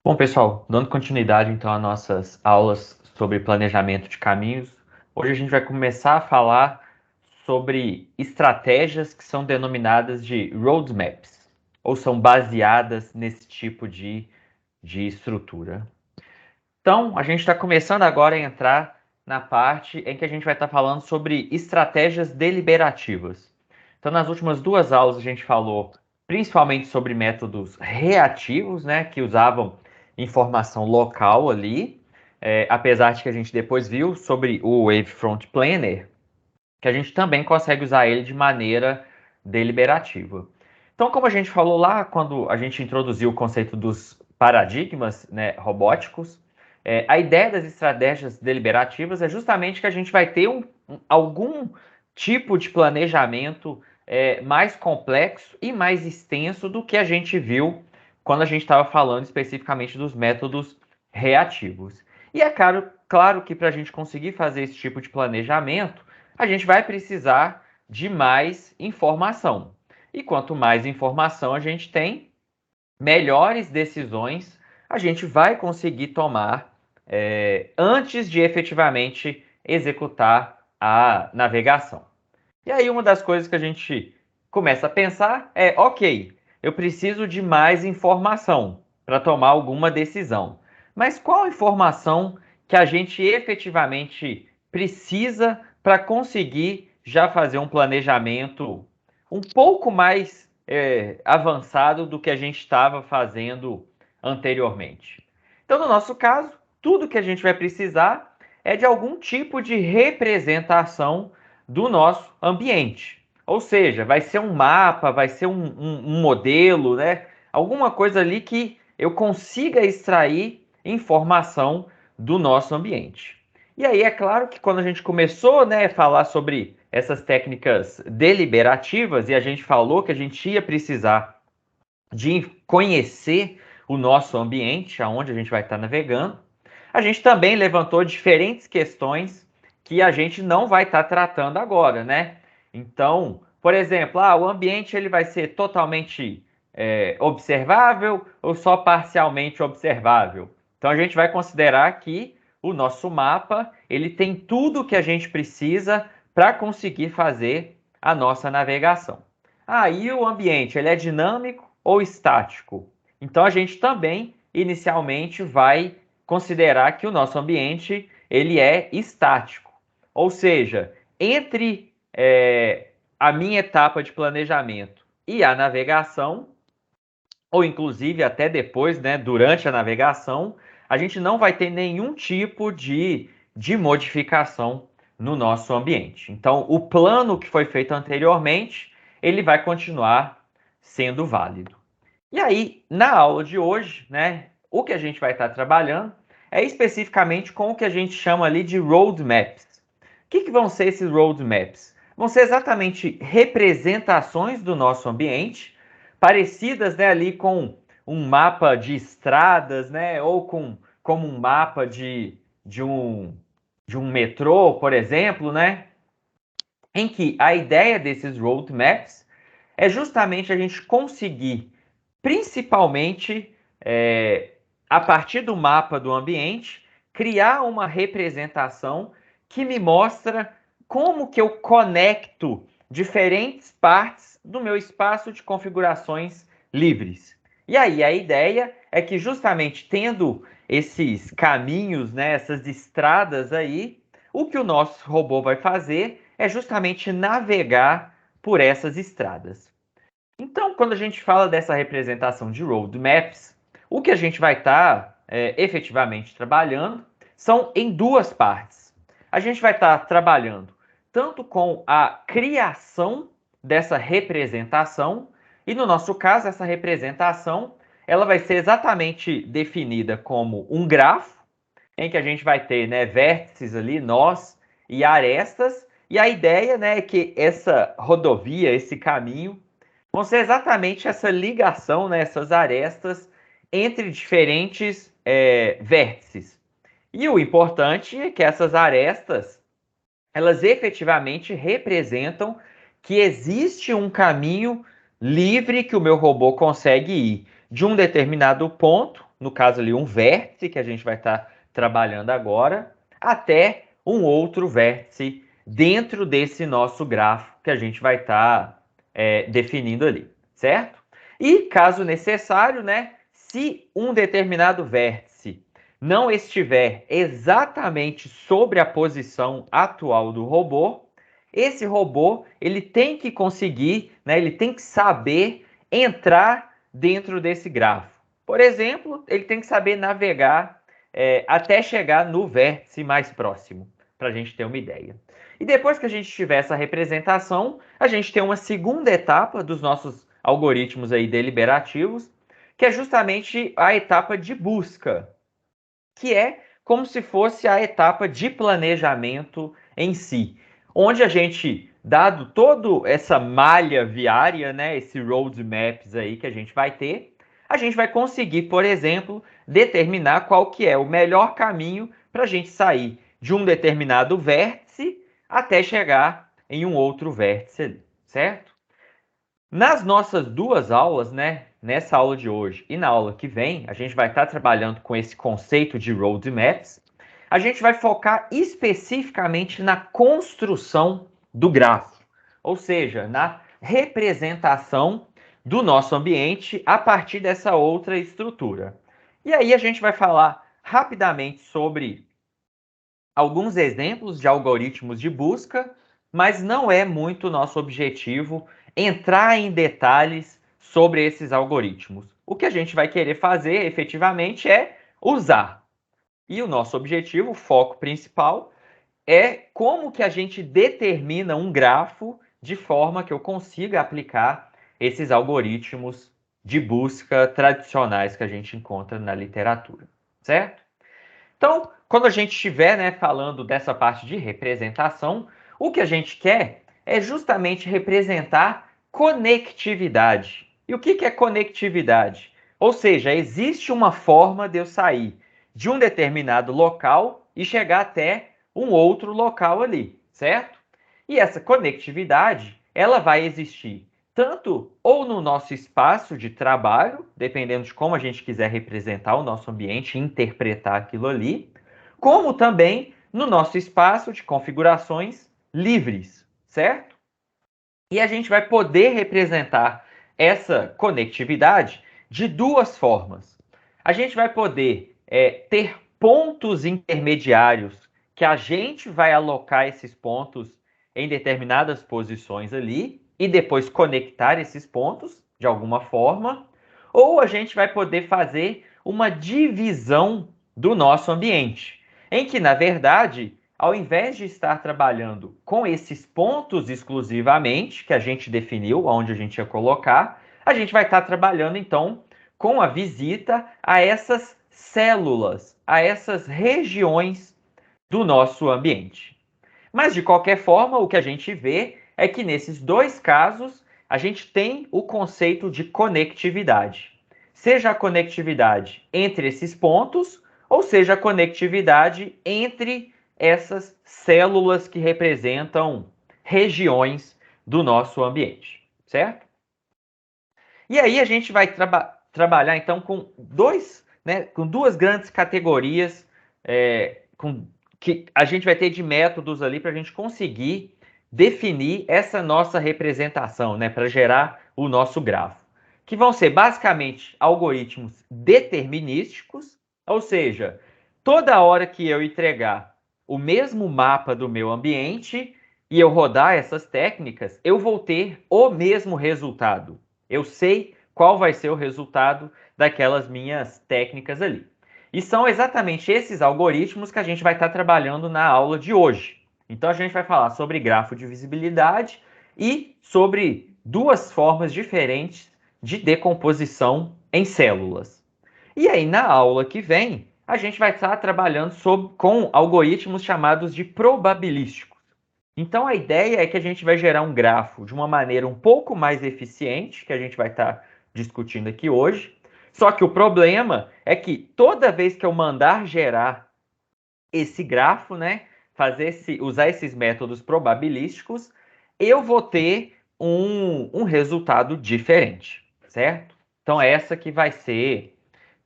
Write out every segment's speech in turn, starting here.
Bom, pessoal, dando continuidade então às nossas aulas sobre planejamento de caminhos, hoje a gente vai começar a falar sobre estratégias que são denominadas de roadmaps, ou são baseadas nesse tipo de estrutura. Então, a gente está começando agora a entrar na parte em que a gente vai estar falando sobre estratégias deliberativas. Então, nas últimas duas aulas a gente falou principalmente sobre métodos reativos, né, que usavam informação local ali, apesar de que a gente depois viu sobre o Wavefront Planner, que a gente também consegue usar ele de maneira deliberativa. Então, como a gente falou lá quando a gente introduziu o conceito dos paradigmas, né, robóticos, a ideia das estratégias deliberativas é justamente que a gente vai ter algum tipo de planejamento mais complexo e mais extenso do que a gente viu quando a gente estava falando especificamente dos métodos reativos. E é claro que para a gente conseguir fazer esse tipo de planejamento, a gente vai precisar de mais informação. E quanto mais informação a gente tem, melhores decisões a gente vai conseguir tomar antes de efetivamente executar a navegação. E aí, uma das coisas que a gente começa a pensar é: ok, eu preciso de mais informação para tomar alguma decisão. Mas qual informação que a gente efetivamente precisa para conseguir já fazer um planejamento um pouco mais avançado do que a gente estava fazendo anteriormente? Então, no nosso caso, tudo que a gente vai precisar é de algum tipo de representação do nosso ambiente. Ou seja, vai ser um mapa, vai ser um modelo, né? Alguma coisa ali que eu consiga extrair informação do nosso ambiente. E aí é claro que quando a gente começou, né, a falar sobre essas técnicas deliberativas e a gente falou que a gente ia precisar de conhecer o nosso ambiente, aonde a gente vai estar navegando, a gente também levantou diferentes questões que a gente não vai estar tratando agora, né? Então, por exemplo, o ambiente ele vai ser totalmente observável ou só parcialmente observável? Então, a gente vai considerar que o nosso mapa ele tem tudo que a gente precisa para conseguir fazer a nossa navegação. E o ambiente ele é dinâmico ou estático? Então, a gente também inicialmente vai considerar que o nosso ambiente ele é estático, ou seja, entre a minha etapa de planejamento e a navegação, ou inclusive até depois, né, durante a navegação, a gente não vai ter nenhum tipo de modificação no nosso ambiente. Então, o plano que foi feito anteriormente, ele vai continuar sendo válido. E aí, na aula de hoje, né, o que a gente vai estar trabalhando é especificamente com o que a gente chama ali de roadmaps. O que vão ser esses roadmaps? Vão ser exatamente representações do nosso ambiente, parecidas, né, ali com um mapa de estradas, né, ou como um mapa de, um, de um metrô, por exemplo, né, em que a ideia desses roadmaps é justamente a gente conseguir, principalmente a partir do mapa do ambiente, criar uma representação que me mostra como que eu conecto diferentes partes do meu espaço de configurações livres. E aí a ideia é que justamente tendo esses caminhos, né, essas estradas aí, o que o nosso robô vai fazer é justamente navegar por essas estradas. Então, quando a gente fala dessa representação de roadmaps, o que a gente vai estar efetivamente trabalhando são em duas partes. A gente vai estar trabalhando tanto com a criação dessa representação, e no nosso caso, essa representação ela vai ser exatamente definida como um grafo, em que a gente vai ter, né, vértices ali, nós e arestas, e a ideia, né, é que essa rodovia, esse caminho, vão ser exatamente essa ligação, né, essas arestas entre diferentes vértices. E o importante é que essas arestas, elas efetivamente representam que existe um caminho livre que o meu robô consegue ir de um determinado ponto no caso ali um vértice que a gente vai estar trabalhando agora, até um outro vértice dentro desse nosso grafo que a gente vai estar definindo ali, certo? E caso necessário, né, se um determinado vértice não estiver exatamente sobre a posição atual do robô, esse robô ele tem que conseguir, né, ele tem que saber entrar dentro desse grafo. Por exemplo, ele tem que saber navegar até chegar no vértice mais próximo, para a gente ter uma ideia. E depois que a gente tiver essa representação, a gente tem uma segunda etapa dos nossos algoritmos aí deliberativos, que é justamente a etapa de busca, que é como se fosse a etapa de planejamento em si, onde a gente, dado toda essa malha viária, né, esse roadmaps aí que a gente vai ter, a gente vai conseguir, por exemplo, determinar qual que é o melhor caminho para a gente sair de um determinado vértice até chegar em um outro vértice ali, certo? Nas nossas duas aulas, né, nessa aula de hoje e na aula que vem, a gente vai estar trabalhando com esse conceito de roadmaps. A gente vai focar especificamente na construção do grafo, ou seja, na representação do nosso ambiente a partir dessa outra estrutura. E aí a gente vai falar rapidamente sobre alguns exemplos de algoritmos de busca, mas não é muito nosso objetivo entrar em detalhes sobre esses algoritmos. O que a gente vai querer fazer efetivamente é usar. E o nosso objetivo, o foco principal, é como que a gente determina um grafo de forma que eu consiga aplicar esses algoritmos de busca tradicionais que a gente encontra na literatura, certo? Então, quando a gente estiver, né, falando dessa parte de representação, o que a gente quer é justamente representar conectividade. E o que é conectividade? Ou seja, existe uma forma de eu sair de um determinado local e chegar até um outro local ali, certo? E essa conectividade, ela vai existir tanto ou no nosso espaço de trabalho, dependendo de como a gente quiser representar o nosso ambiente, interpretar aquilo ali, como também no nosso espaço de configurações livres, certo? E a gente vai poder representar essa conectividade de duas formas. A gente vai poder ter pontos intermediários que a gente vai alocar esses pontos em determinadas posições ali e depois conectar esses pontos de alguma forma, ou a gente vai poder fazer uma divisão do nosso ambiente, em que, na verdade, ao invés de estar trabalhando com esses pontos exclusivamente, que a gente definiu, onde a gente ia colocar, a gente vai estar trabalhando, então, com a visita a essas células, a essas regiões do nosso ambiente. Mas, de qualquer forma, o que a gente vê é que nesses dois casos, a gente tem o conceito de conectividade. Seja a conectividade entre esses pontos, ou seja a conectividade entre essas células que representam regiões do nosso ambiente, certo? E aí a gente vai trabalhar então com com duas grandes categorias que a gente vai ter de métodos ali para a gente conseguir definir essa nossa representação, né, para gerar o nosso grafo, que vão ser basicamente algoritmos determinísticos, ou seja, toda hora que eu entregar o mesmo mapa do meu ambiente e eu rodar essas técnicas, eu vou ter o mesmo resultado. Eu sei qual vai ser o resultado daquelas minhas técnicas ali. E são exatamente esses algoritmos que a gente vai estar trabalhando na aula de hoje. Então a gente vai falar sobre grafo de visibilidade e sobre duas formas diferentes de decomposição em células. E aí na aula que vem, a gente vai estar trabalhando com algoritmos chamados de probabilísticos. Então a ideia é que a gente vai gerar um grafo de uma maneira um pouco mais eficiente, que a gente vai estar discutindo aqui hoje. Só que o problema é que toda vez que eu mandar gerar esse grafo, né, usar esses métodos probabilísticos, eu vou ter um resultado diferente, certo? Então essa que vai ser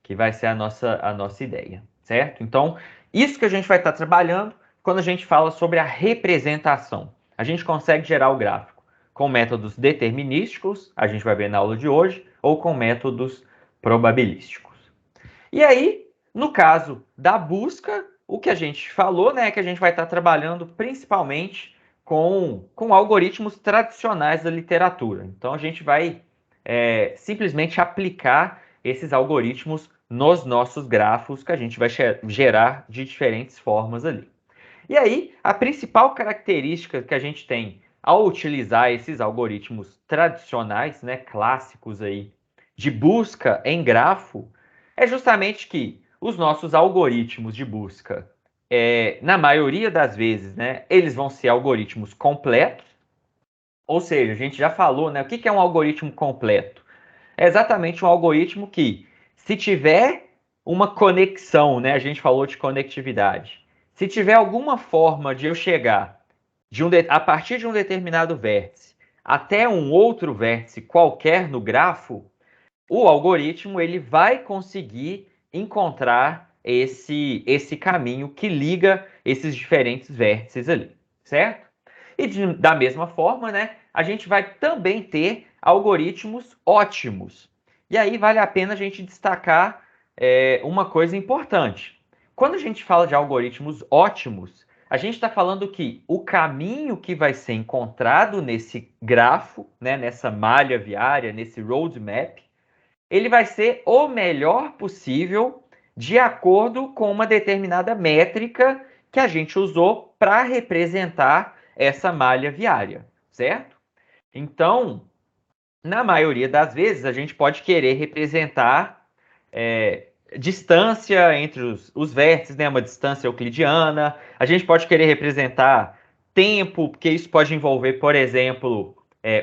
que vai ser a nossa ideia, certo? Então, isso que a gente vai estar trabalhando quando a gente fala sobre a representação. A gente consegue gerar o gráfico com métodos determinísticos, a gente vai ver na aula de hoje, ou com métodos probabilísticos. E aí, no caso da busca, o que a gente falou, né, é que a gente vai estar trabalhando principalmente com algoritmos tradicionais da literatura. Então, a gente vai simplesmente aplicar esses algoritmos nos nossos grafos que a gente vai gerar de diferentes formas ali. E aí, a principal característica que a gente tem ao utilizar esses algoritmos tradicionais, né, clássicos aí, de busca em grafo, é justamente que os nossos algoritmos de busca, na maioria das vezes, né, eles vão ser algoritmos completos, ou seja, a gente já falou, né, o que é um algoritmo completo? É exatamente um algoritmo que, se tiver uma conexão, né, a gente falou de conectividade, se tiver alguma forma de eu chegar a partir de um determinado vértice até um outro vértice qualquer no grafo, o algoritmo ele vai conseguir encontrar esse caminho que liga esses diferentes vértices ali, certo? E da mesma forma, né, a gente vai também ter algoritmos ótimos. E aí vale a pena a gente destacar uma coisa importante. Quando a gente fala de algoritmos ótimos, a gente está falando que o caminho que vai ser encontrado nesse grafo, né, nessa malha viária, nesse roadmap, ele vai ser o melhor possível de acordo com uma determinada métrica que a gente usou para representar essa malha viária, certo? Então, na maioria das vezes, a gente pode querer representar distância entre os vértices, né? Uma distância euclidiana. A gente pode querer representar tempo, porque isso pode envolver, por exemplo,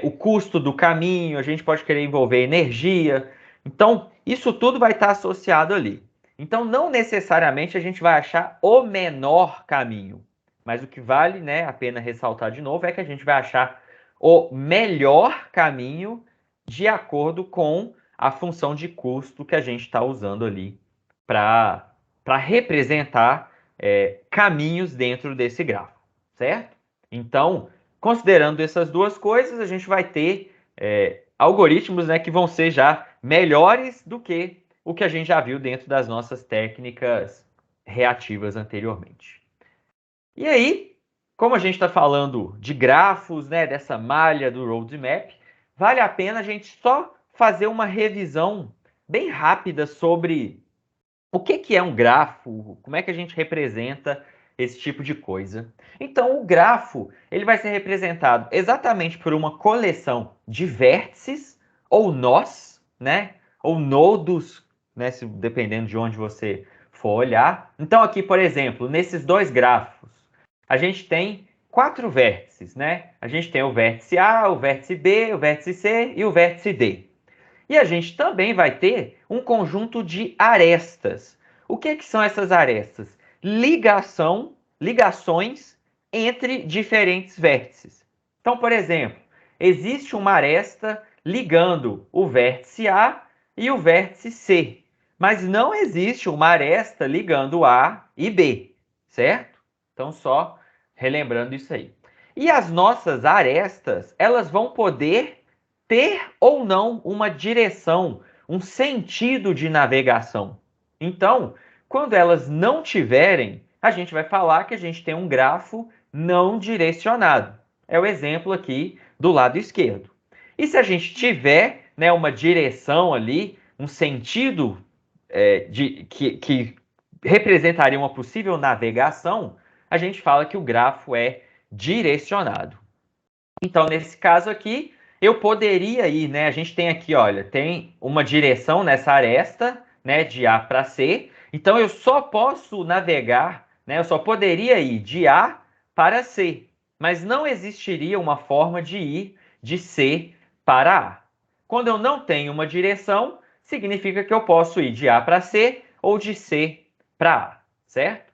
o custo do caminho. A gente pode querer envolver energia. Então, isso tudo vai estar associado ali. Então, não necessariamente a gente vai achar o menor caminho. Mas o que vale, né, a pena ressaltar de novo é que a gente vai achar o melhor caminho de acordo com a função de custo que a gente está usando ali para representar caminhos dentro desse gráfico, certo? Então, considerando essas duas coisas, a gente vai ter algoritmos, né, que vão ser já melhores do que o que a gente já viu dentro das nossas técnicas reativas anteriormente. E aí, como a gente está falando de grafos, né, dessa malha do roadmap, vale a pena a gente só fazer uma revisão bem rápida sobre o que é um grafo, como é que a gente representa esse tipo de coisa. Então, o grafo ele vai ser representado exatamente por uma coleção de vértices ou nós, né, ou nodos, né, dependendo de onde você for olhar. Então, aqui, por exemplo, nesses dois grafos, a gente tem 4 vértices, né? A gente tem o vértice A, o vértice B, o vértice C e o vértice D. E a gente também vai ter um conjunto de arestas. O que são essas arestas? Ligações entre diferentes vértices. Então, por exemplo, existe uma aresta ligando o vértice A e o vértice C, mas não existe uma aresta ligando A e B, certo? Então, só relembrando isso aí. E as nossas arestas, elas vão poder ter ou não uma direção, um sentido de navegação. Então, quando elas não tiverem, a gente vai falar que a gente tem um grafo não direcionado. É o exemplo aqui do lado esquerdo. E se a gente tiver, né, uma direção ali, um sentido que representaria uma possível navegação, a gente fala que o grafo é direcionado. Então, nesse caso aqui, eu poderia ir, né? A gente tem aqui, olha, tem uma direção nessa aresta, né, de A para C. Então, eu só posso navegar, né? Eu só poderia ir de A para C, mas não existiria uma forma de ir de C para A. Quando eu não tenho uma direção, significa que eu posso ir de A para C ou de C para A, certo?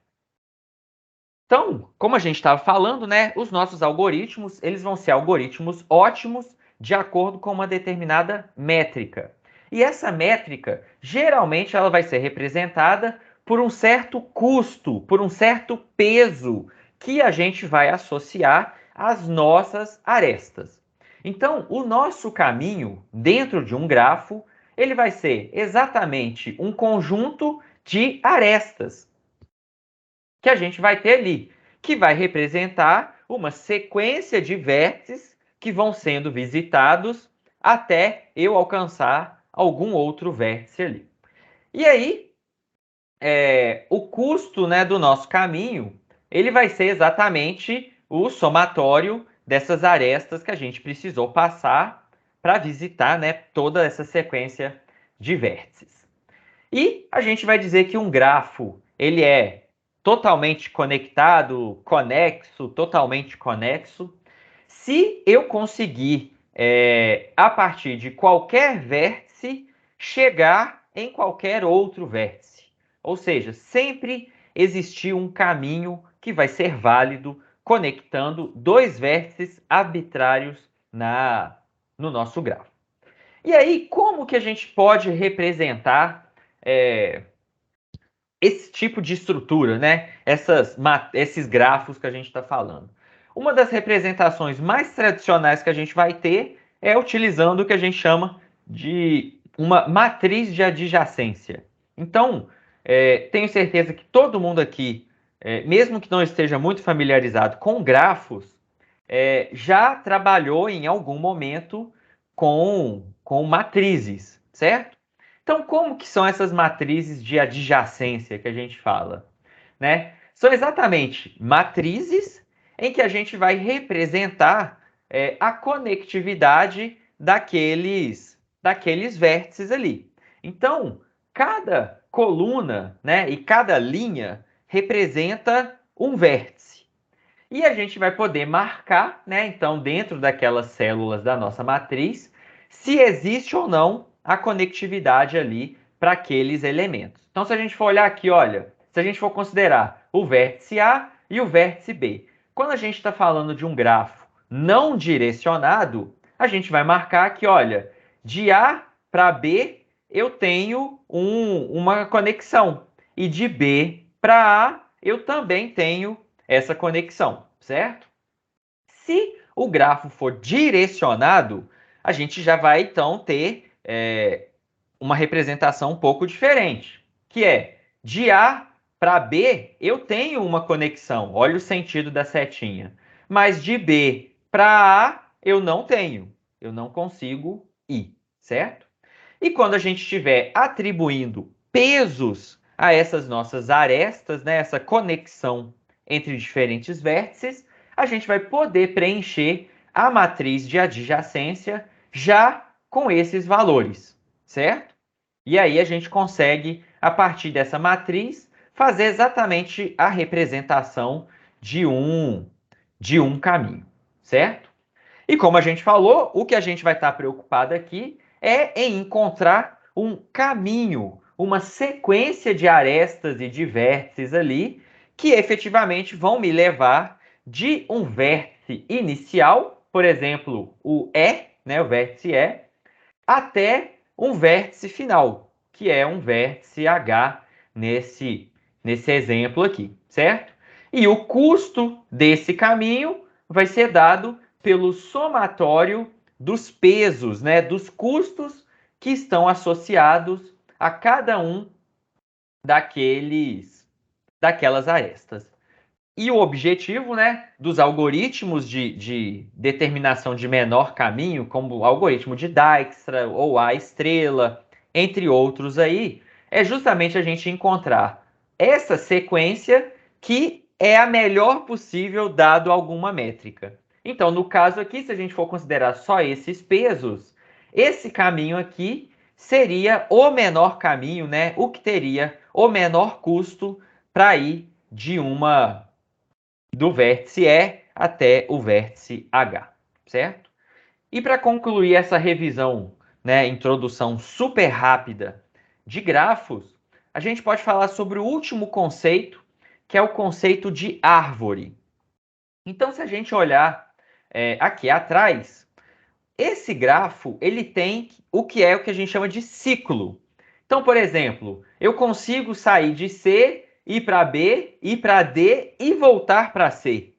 Então, como a gente estava falando, né, os nossos algoritmos, eles vão ser algoritmos ótimos de acordo com uma determinada métrica. E essa métrica, geralmente, ela vai ser representada por um certo custo, por um certo peso que a gente vai associar às nossas arestas. Então, o nosso caminho dentro de um grafo, ele vai ser exatamente um conjunto de arestas que a gente vai ter ali, que vai representar uma sequência de vértices que vão sendo visitados até eu alcançar algum outro vértice ali. E aí, o custo, né, do nosso caminho, ele vai ser exatamente o somatório dessas arestas que a gente precisou passar para visitar, né, toda essa sequência de vértices. E a gente vai dizer que um grafo, ele é totalmente conectado, conexo, totalmente conexo, se eu conseguir, a partir de qualquer vértice, chegar em qualquer outro vértice. Ou seja, sempre existir um caminho que vai ser válido conectando dois vértices arbitrários no nosso grafo. E aí, como que a gente pode representar esse tipo de estrutura, né? Esses grafos que a gente está falando? Uma das representações mais tradicionais que a gente vai ter é utilizando o que a gente chama de uma matriz de adjacência. Então, tenho certeza que todo mundo aqui, mesmo que não esteja muito familiarizado com grafos, já trabalhou em algum momento com matrizes, certo? Então, como que são essas matrizes de adjacência que a gente fala, né? São exatamente matrizes em que a gente vai representar a conectividade daqueles vértices ali. Então, cada coluna, né, e cada linha representa um vértice. E a gente vai poder marcar, né, então, dentro daquelas células da nossa matriz, se existe ou não a conectividade ali para aqueles elementos. Então, se a gente for olhar aqui, olha, se a gente for considerar o vértice A e o vértice B, quando a gente está falando de um grafo não direcionado, a gente vai marcar aqui, olha, de A para B eu tenho uma conexão, e de B para A eu também tenho essa conexão, certo? Se o grafo for direcionado, a gente já vai então ter uma representação um pouco diferente, que é de A para B eu tenho uma conexão, olha o sentido da setinha, mas de B para A eu não tenho, eu não consigo ir, certo? E quando a gente estiver atribuindo pesos a essas nossas arestas, né, essa conexão entre diferentes vértices, a gente vai poder preencher a matriz de adjacência já com esses valores, certo? E aí a gente consegue, a partir dessa matriz, fazer exatamente a representação de um caminho, certo? E como a gente falou, o que a gente vai estar preocupado aqui é em encontrar um caminho, uma sequência de arestas e de vértices ali que efetivamente vão me levar de um vértice inicial, por exemplo, o E, né, o vértice E, até um vértice final, que é um vértice H nesse exemplo aqui, certo? E o custo desse caminho vai ser dado pelo somatório dos pesos, né, dos custos que estão associados a cada um daquelas arestas. E o objetivo, né, dos algoritmos de determinação de menor caminho, como o algoritmo de Dijkstra ou a estrela, entre outros aí, é justamente a gente encontrar essa sequência que é a melhor possível dado alguma métrica. Então, no caso aqui, se a gente for considerar só esses pesos, esse caminho aqui seria o menor caminho, né, o que teria o menor custo para ir do vértice E até o vértice H, certo? E para concluir essa revisão, né, introdução super rápida de grafos, a gente pode falar sobre o último conceito, que é o conceito de árvore. Então, se a gente olhar aqui atrás, esse grafo, ele tem o que a gente chama de ciclo. Então, por exemplo, eu consigo sair de C, ir para B, ir para D e voltar para C.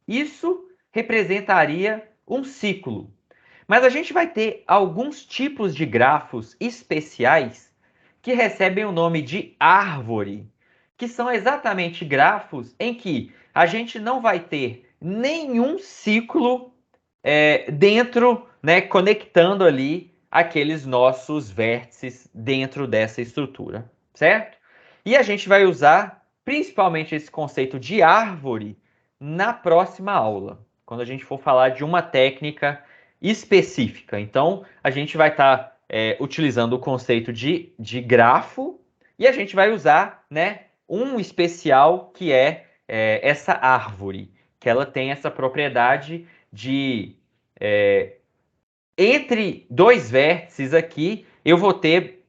Isso representaria um ciclo. Mas a gente vai ter alguns tipos de grafos especiais que recebem o nome de árvore, que são exatamente grafos em que a gente não vai ter nenhum ciclo dentro, né, conectando ali aqueles nossos vértices dentro dessa estrutura, certo? E a gente vai usar principalmente esse conceito de árvore na próxima aula, quando a gente for falar de uma técnica específica. Então, a gente vai estar utilizando o conceito de grafo e a gente vai usar, né, um especial que essa árvore, que ela tem essa propriedade de entre dois vértices aqui, eu vou ter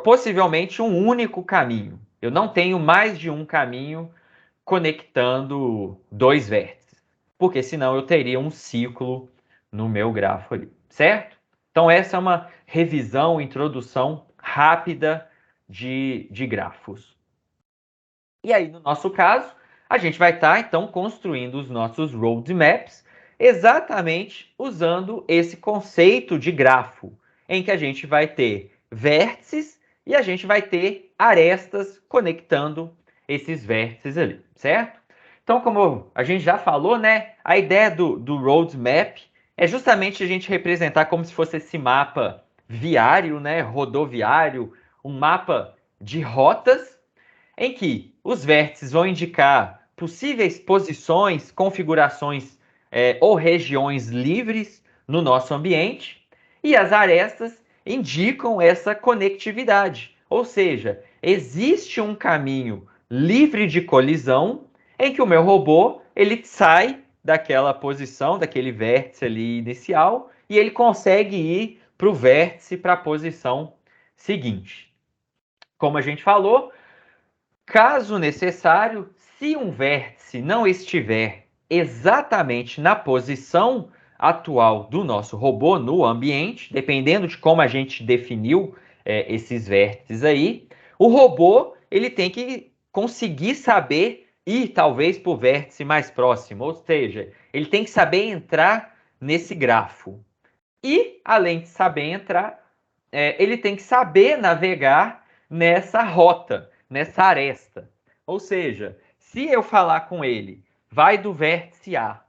possivelmente um único caminho. Eu não tenho mais de um caminho conectando dois vértices, porque senão eu teria um ciclo no meu grafo ali, certo? Então essa é uma revisão, introdução rápida de grafos. E aí, no nosso caso, a gente vai estar, então, construindo os nossos roadmaps exatamente usando esse conceito de grafo, em que a gente vai ter vértices e a gente vai ter arestas conectando esses vértices ali, certo? Então, como a gente já falou, né, a ideia do roadmap é justamente a gente representar como se fosse esse mapa viário, né, rodoviário, um mapa de rotas em que os vértices vão indicar possíveis posições, configurações ou regiões livres no nosso ambiente, e as arestas indicam essa conectividade, ou seja, existe um caminho livre de colisão em que o meu robô ele sai daquela posição, daquele vértice ali inicial, e ele consegue ir para o vértice, para a posição seguinte. Como a gente falou, caso necessário, se um vértice não estiver exatamente na posição atual do nosso robô no ambiente, dependendo de como a gente definiu esses vértices aí, o robô ele tem que conseguir saber ir talvez para o vértice mais próximo, ou seja, ele tem que saber entrar nesse grafo. E, além de saber entrar, ele tem que saber navegar nessa rota, nessa aresta. Ou seja, se eu falar com ele, vai do vértice A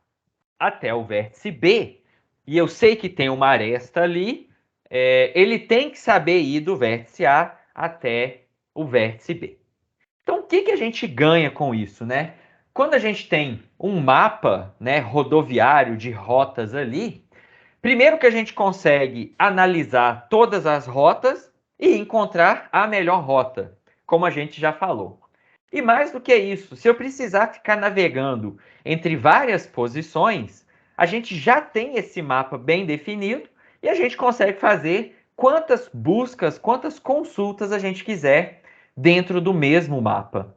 até o vértice B, e eu sei que tem uma aresta ali, ele tem que saber ir do vértice A até o vértice B. Então, o que a gente ganha com isso, né? Quando a gente tem um mapa, né, rodoviário de rotas ali, primeiro que a gente consegue analisar todas as rotas e encontrar a melhor rota, como a gente já falou. E mais do que isso, se eu precisar ficar navegando entre várias posições, a gente já tem esse mapa bem definido e a gente consegue fazer quantas buscas, quantas consultas a gente quiser dentro do mesmo mapa.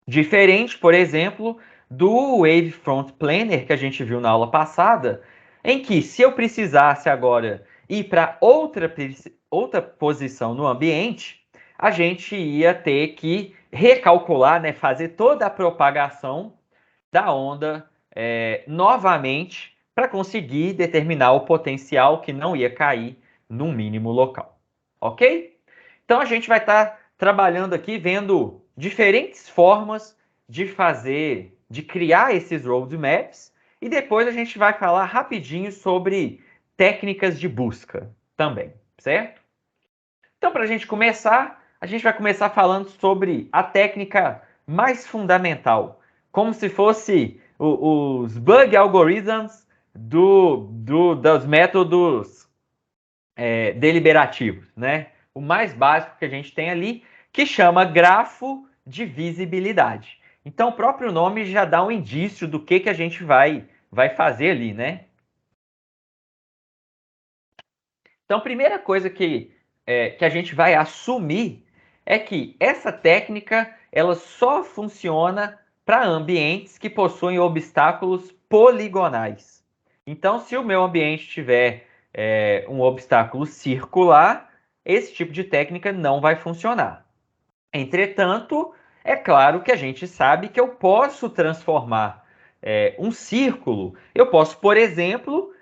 Diferente, por exemplo, do Wavefront Planner que a gente viu na aula passada, em que se eu precisasse agora ir para outra posição no ambiente, a gente ia ter que recalcular, né, fazer toda a propagação da onda novamente para conseguir determinar o potencial que não ia cair no mínimo local. Ok? Então a gente vai estar trabalhando aqui vendo diferentes formas de fazer, de criar esses roadmaps e depois a gente vai falar rapidinho sobre técnicas de busca também, certo? Então, para a gente começar, a gente vai começar falando sobre a técnica mais fundamental, como se fosse os bug algorithms dos métodos deliberativos, né? O mais básico que a gente tem ali, que chama grafo de visibilidade. Então, o próprio nome já dá um indício do que a gente vai fazer ali, né? Então, a primeira coisa que a gente vai assumir é que essa técnica ela só funciona para ambientes que possuem obstáculos poligonais. Então, se o meu ambiente tiver um obstáculo circular, esse tipo de técnica não vai funcionar. Entretanto, é claro que a gente sabe que eu posso transformar um círculo. Eu posso, por exemplo,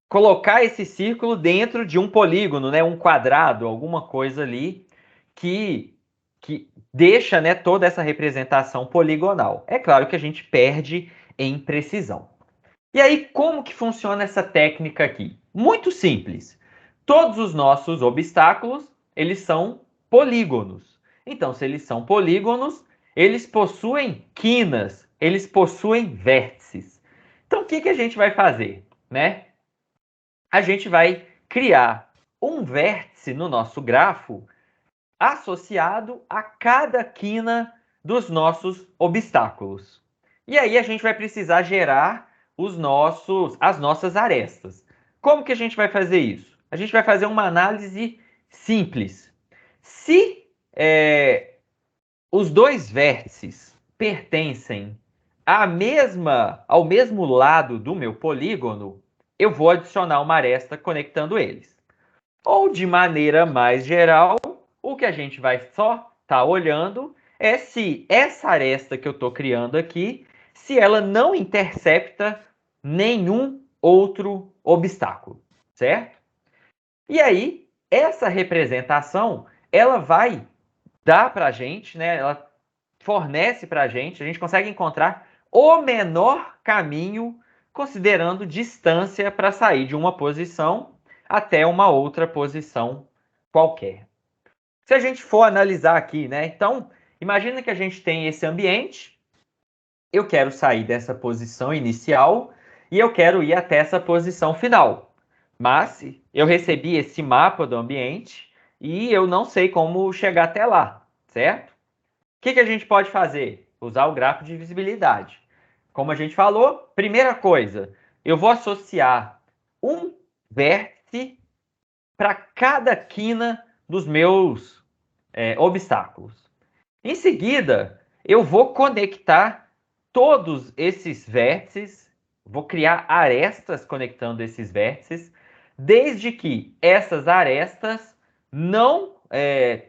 colocar esse círculo dentro de um polígono, né, um quadrado, alguma coisa ali que, que deixa, né, toda essa representação poligonal. É claro que a gente perde em precisão. E aí, como que funciona essa técnica aqui? Muito simples. Todos os nossos obstáculos, eles são polígonos. Então, se eles são polígonos, eles possuem quinas, eles possuem vértices. Então, o que que a gente vai fazer, né? A gente vai criar um vértice no nosso grafo associado a cada quina dos nossos obstáculos. E aí a gente vai precisar gerar as nossas arestas. Como que a gente vai fazer isso? A gente vai fazer uma análise simples. Se os dois vértices pertencem ao mesmo lado do meu polígono, eu vou adicionar uma aresta conectando eles. Ou de maneira mais geral, o que a gente vai só estar olhando é se essa aresta que eu estou criando aqui, se ela não intercepta nenhum outro obstáculo, certo? E aí, essa representação, ela vai dar para a gente, né? Ela fornece para a gente consegue encontrar o menor caminho, considerando distância para sair de uma posição até uma outra posição qualquer. Se a gente for analisar aqui, né? Então, imagina que a gente tem esse ambiente, eu quero sair dessa posição inicial e eu quero ir até essa posição final. Mas eu recebi esse mapa do ambiente e eu não sei como chegar até lá, certo? O que a gente pode fazer? Usar o gráfico de visibilidade. Como a gente falou, primeira coisa, eu vou associar um vértice para cada quina dos meus obstáculos. Em seguida, eu vou conectar todos esses vértices, vou criar arestas conectando esses vértices, desde que essas arestas não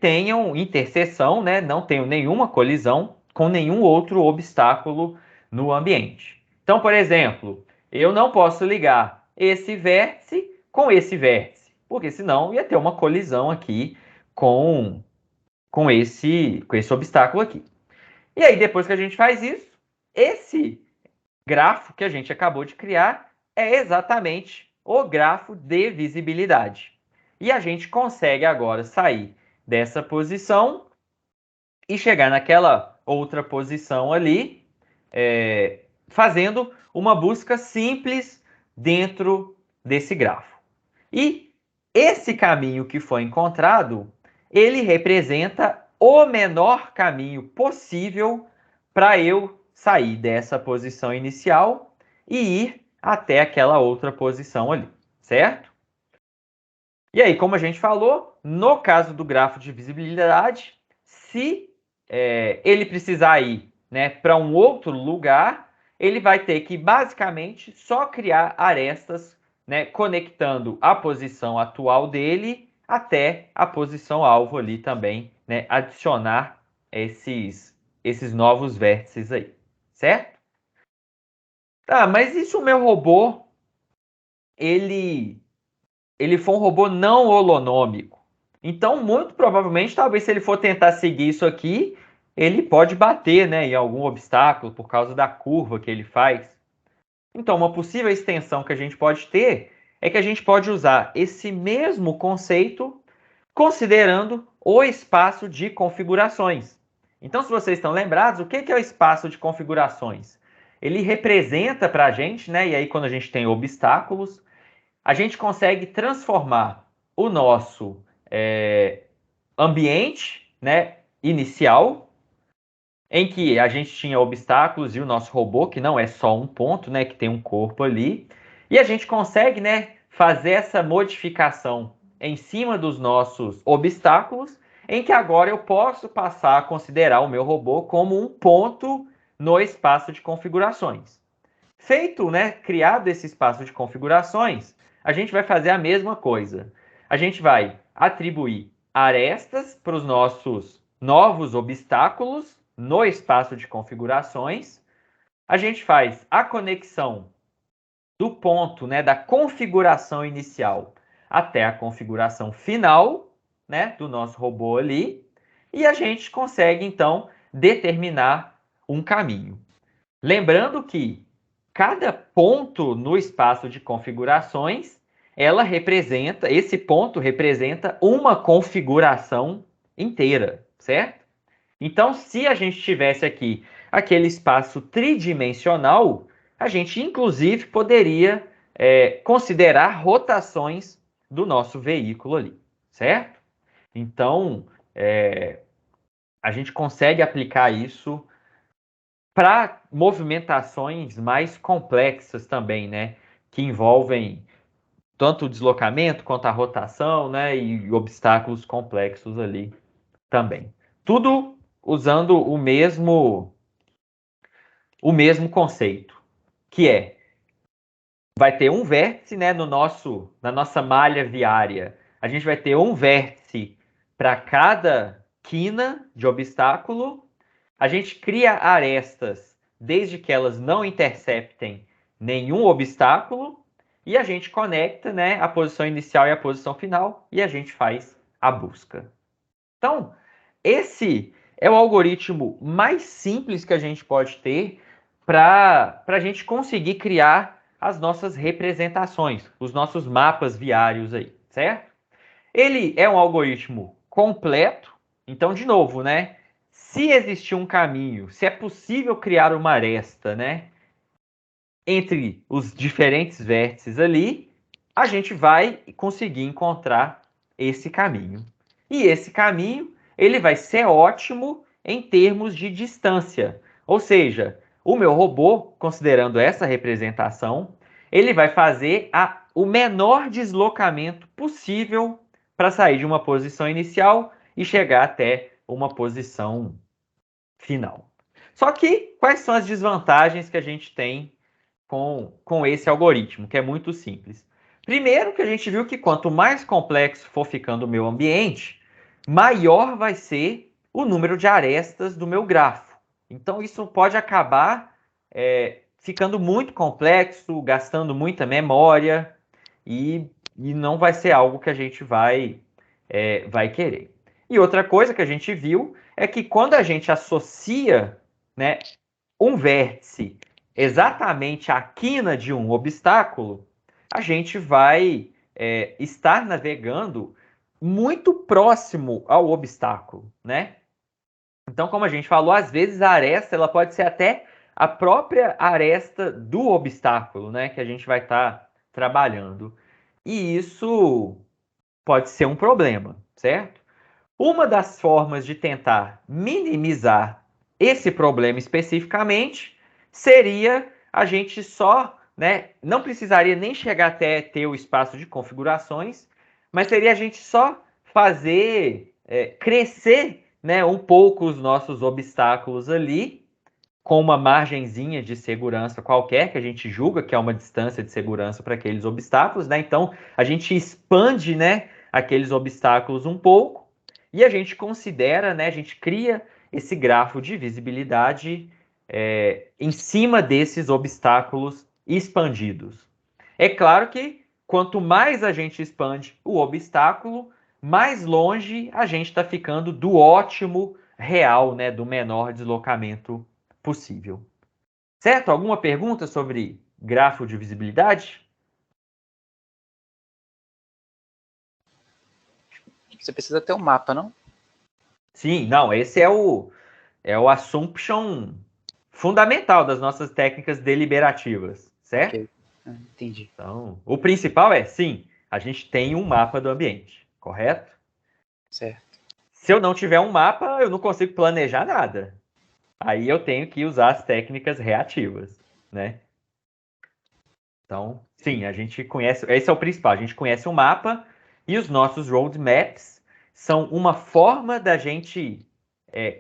tenham interseção, né, não tenham nenhuma colisão com nenhum outro obstáculo no ambiente. Então, por exemplo, eu não posso ligar esse vértice com esse vértice, porque senão ia ter uma colisão aqui com com esse obstáculo aqui. E aí, depois que a gente faz isso, esse grafo que a gente acabou de criar é exatamente o grafo de visibilidade. E a gente consegue agora sair dessa posição e chegar naquela outra posição ali, fazendo uma busca simples dentro desse grafo. E esse caminho que foi encontrado, ele representa o menor caminho possível para eu sair dessa posição inicial e ir até aquela outra posição ali, certo? E aí, como a gente falou, no caso do grafo de visibilidade, se ele precisar ir, né, para um outro lugar, ele vai ter que basicamente só criar arestas, né, conectando a posição atual dele até a posição alvo ali também, né, adicionar esses novos vértices aí, certo? Tá, mas e se o meu robô ele ele foi um robô não holonômico? Então, muito provavelmente, talvez se ele for tentar seguir isso aqui, ele pode bater, né, em algum obstáculo por causa da curva que ele faz. Então, uma possível extensão que a gente pode ter é que a gente pode usar esse mesmo conceito considerando o espaço de configurações. Então, se vocês estão lembrados, o que é o espaço de configurações? Ele representa para a gente, né? E aí, quando a gente tem obstáculos, a gente consegue transformar o nosso ambiente, né, inicial, em que a gente tinha obstáculos e o nosso robô, que não é só um ponto, né, que tem um corpo ali, e a gente consegue, né, fazer essa modificação em cima dos nossos obstáculos, em que agora eu posso passar a considerar o meu robô como um ponto no espaço de configurações. Feito, né, criado esse espaço de configurações, a gente vai fazer a mesma coisa. A gente vai atribuir arestas para os nossos novos obstáculos no espaço de configurações. A gente faz a conexão do ponto, né, da configuração inicial até a configuração final, né, do nosso robô ali, e a gente consegue então determinar um caminho. Lembrando que cada ponto no espaço de configurações, esse ponto representa uma configuração inteira, certo? Então, se a gente tivesse aqui aquele espaço tridimensional, a gente inclusive poderia considerar rotações do nosso veículo ali, certo? Então, a gente consegue aplicar isso para movimentações mais complexas também, né? Que envolvem tanto o deslocamento quanto a rotação, né? E obstáculos complexos ali também. Tudo usando o mesmo conceito, que vai ter um vértice, né, na nossa malha viária. A gente vai ter um vértice para cada quina de obstáculo. A gente cria arestas desde que elas não interceptem nenhum obstáculo e a gente conecta, né, a posição inicial e a posição final e a gente faz a busca. Então, esse é o algoritmo mais simples que a gente pode ter para a gente conseguir criar as nossas representações, os nossos mapas viários aí, certo? Ele é um algoritmo completo, então, de novo, né? Se existir um caminho, se é possível criar uma aresta, né, entre os diferentes vértices ali, a gente vai conseguir encontrar esse caminho. E esse caminho, ele vai ser ótimo em termos de distância. Ou seja, o meu robô, considerando essa representação, ele vai fazer o menor deslocamento possível para sair de uma posição inicial e chegar até uma posição final. Só que, quais são as desvantagens que a gente tem com esse algoritmo, que é muito simples? Primeiro, que a gente viu que quanto mais complexo for ficando o meu ambiente, maior vai ser o número de arestas do meu grafo. Então, isso pode acabar ficando muito complexo, gastando muita memória e não vai ser algo que a gente vai querer. E outra coisa que a gente viu é que quando a gente associa, né, um vértice exatamente à quina de um obstáculo, a gente vai estar navegando muito próximo ao obstáculo, né? Então, como a gente falou, às vezes a aresta ela pode ser até a própria aresta do obstáculo, né? Que a gente vai estar trabalhando. E isso pode ser um problema, certo? Uma das formas de tentar minimizar esse problema especificamente seria a gente só, né, não precisaria nem chegar até ter o espaço de configurações, mas seria a gente só fazer crescer, né, um pouco os nossos obstáculos ali, com uma margenzinha de segurança qualquer, que a gente julga que é uma distância de segurança para aqueles obstáculos, né? Então, a gente expande, né, aqueles obstáculos um pouco e a gente considera, né, a gente cria esse grafo de visibilidade em cima desses obstáculos expandidos. É claro que quanto mais a gente expande o obstáculo, mais longe a gente está ficando do ótimo real, né, do menor deslocamento possível. Certo? Alguma pergunta sobre grafo de visibilidade? Você precisa ter um mapa, não? Sim, não, esse é o assumption fundamental das nossas técnicas deliberativas, certo? Ok. Entendi. Então, o principal é, sim, a gente tem um mapa do ambiente, correto? Certo. Se eu não tiver um mapa, eu não consigo planejar nada. Aí eu tenho que usar as técnicas reativas, né? Então, sim, a gente conhece, esse é o principal, a gente conhece o mapa e os nossos roadmaps são uma forma da gente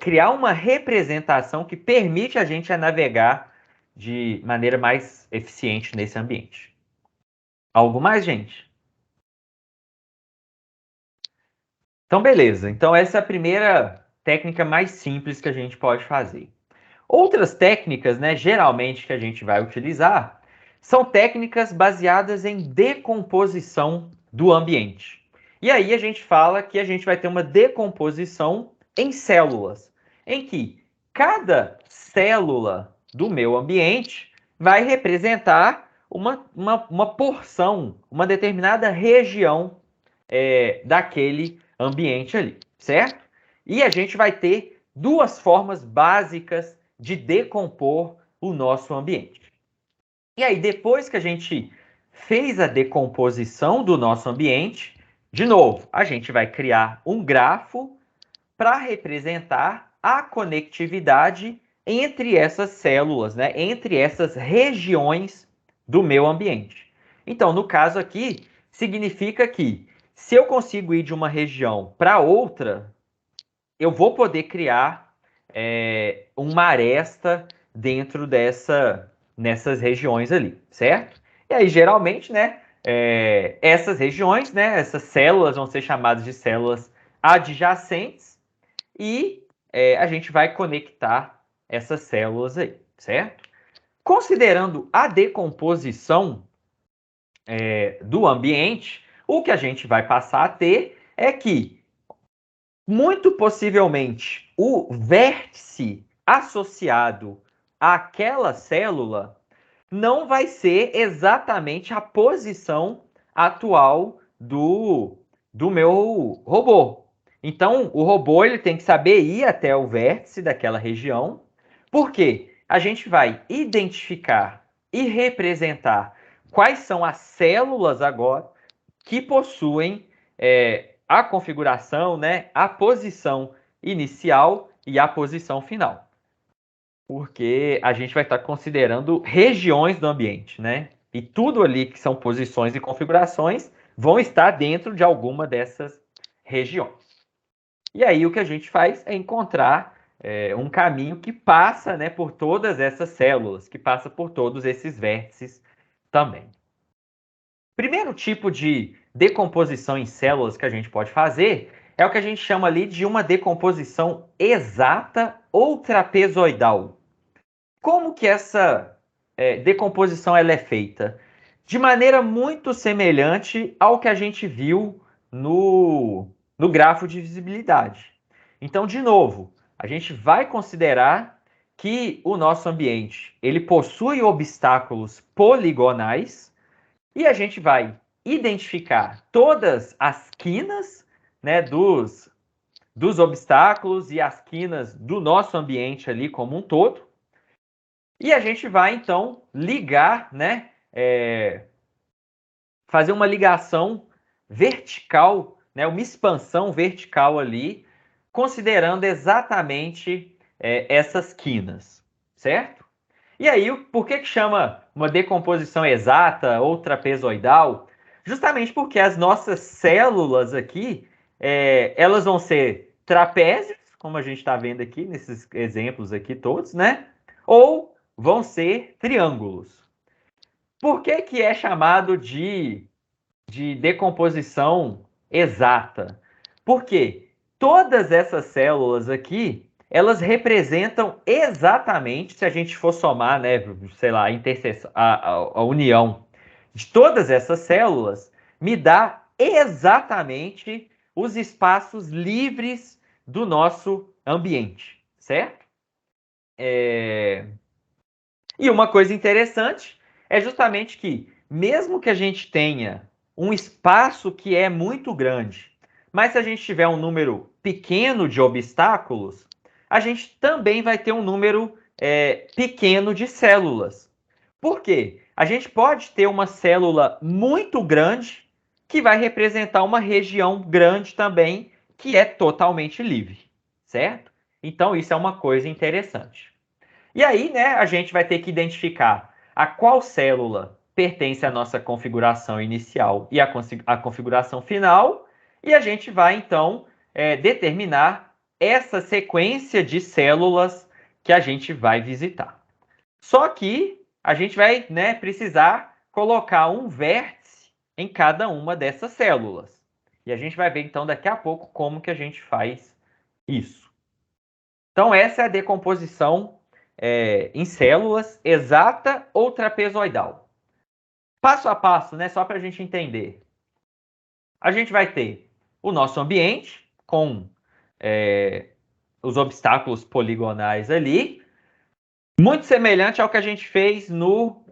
criar uma representação que permite a gente navegar de maneira mais eficiente nesse ambiente. Algo mais, gente? Então, beleza. Então, essa é a primeira técnica mais simples que a gente pode fazer. Outras técnicas, né, geralmente que a gente vai utilizar, são técnicas baseadas em decomposição do ambiente. E aí a gente fala que a gente vai ter uma decomposição em células, em que cada célula do meu ambiente vai representar uma porção, uma determinada região daquele ambiente ali, certo? E a gente vai ter duas formas básicas de decompor o nosso ambiente. E aí, depois que a gente fez a decomposição do nosso ambiente, de novo, a gente vai criar um grafo para representar a conectividade entre essas células, né? Entre essas regiões do meu ambiente. Então, no caso aqui, significa que se eu consigo ir de uma região para outra, eu vou poder criar uma aresta dentro nessas regiões ali, certo? E aí, geralmente, né, essas regiões, né, essas células vão ser chamadas de células adjacentes e a gente vai conectar essas células aí, certo? Considerando a decomposição do ambiente, o que a gente vai passar a ter é que muito possivelmente, o vértice associado àquela célula não vai ser exatamente a posição atual do meu robô. Então, o robô ele tem que saber ir até o vértice daquela região, porque a gente vai identificar e representar quais são as células agora que possuem a configuração, né, a posição inicial e a posição final. Porque a gente vai estar considerando regiões do ambiente, né? E tudo ali que são posições e configurações vão estar dentro de alguma dessas regiões. E aí o que a gente faz é encontrar um caminho que passa, né, por todas essas células, que passa por todos esses vértices também. Primeiro tipo de decomposição em células que a gente pode fazer é o que a gente chama ali de uma decomposição exata ou trapezoidal. Como que essa decomposição ela é feita? De maneira muito semelhante ao que a gente viu no grafo de visibilidade. Então, de novo, a gente vai considerar que o nosso ambiente ele possui obstáculos poligonais e a gente vai identificar todas as quinas, né, dos obstáculos e as quinas do nosso ambiente ali como um todo. E a gente vai, então, ligar, né, fazer uma ligação vertical, né, uma expansão vertical ali, considerando exatamente essas quinas, certo? E aí, por que chama uma decomposição exata ou trapezoidal? Justamente porque as nossas células aqui, elas vão ser trapézios, como a gente está vendo aqui nesses exemplos aqui todos, né? Ou vão ser triângulos. Por que é chamado de decomposição exata? Porque todas essas células aqui, elas representam exatamente, se a gente for somar, né, sei lá, a união de todas essas células, me dá exatamente os espaços livres do nosso ambiente, certo? E uma coisa interessante é justamente que, mesmo que a gente tenha um espaço que é muito grande, mas se a gente tiver um número pequeno de obstáculos, a gente também vai ter um número pequeno de células. Por quê? A gente pode ter uma célula muito grande que vai representar uma região grande também, que é totalmente livre, certo? Então, isso é uma coisa interessante. E aí, né, a gente vai ter que identificar a qual célula pertence à nossa configuração inicial e a configuração final, e a gente vai, então, determinar essa sequência de células que a gente vai visitar. Só que a gente vai, né, precisar colocar um vértice em cada uma dessas células. E a gente vai ver, então, daqui a pouco como que a gente faz isso. Então, essa é a decomposição em células exata ou trapezoidal. Passo a passo, né, só para a gente entender. A gente vai ter o nosso ambiente com os obstáculos poligonais ali, muito semelhante ao que a gente fez no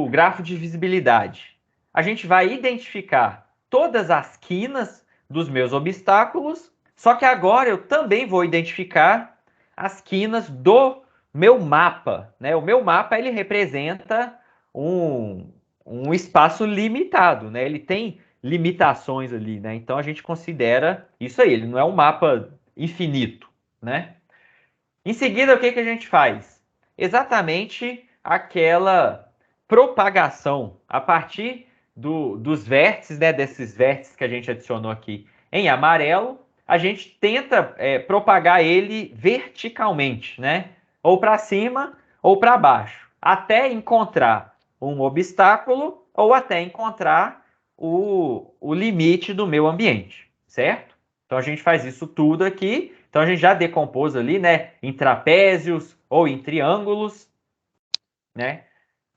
grafo de visibilidade. A gente vai identificar todas as quinas dos meus obstáculos, só que agora eu também vou identificar as quinas do meu mapa, né? O meu mapa ele representa um espaço limitado, né? Ele tem limitações ali, né? Então a gente considera isso aí, ele não é um mapa infinito, né? Em seguida, o que que a gente faz? Exatamente aquela propagação a partir dos vértices, né, desses vértices que a gente adicionou aqui em amarelo, a gente tenta propagar ele verticalmente, né? Ou para cima ou para baixo, até encontrar um obstáculo ou até encontrar o limite do meu ambiente, certo? Então a gente faz isso tudo aqui. Então a gente já decompôs ali, né, em trapézios ou em triângulos, né?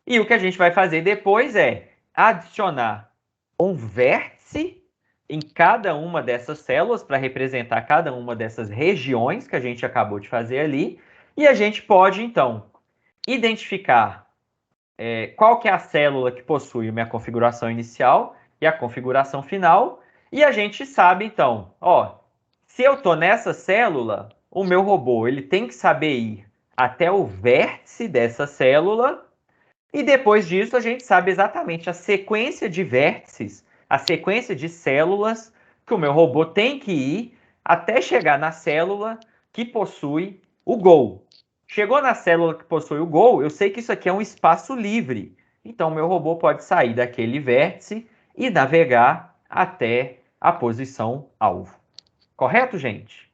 E o que a gente vai fazer depois é adicionar um vértice em cada uma dessas células para representar cada uma dessas regiões que a gente acabou de fazer ali. E a gente pode, então, identificar qual que é a célula que possui a minha configuração inicial e a configuração final. E a gente sabe, então, ó, se eu estou nessa célula, o meu robô ele tem que saber ir até o vértice dessa célula e depois disso a gente sabe exatamente a sequência de vértices, a sequência de células que o meu robô tem que ir até chegar na célula que possui o gol. Chegou na célula que possui o gol, eu sei que isso aqui é um espaço livre. Então, meu robô pode sair daquele vértice e navegar até a posição alvo. Correto, gente?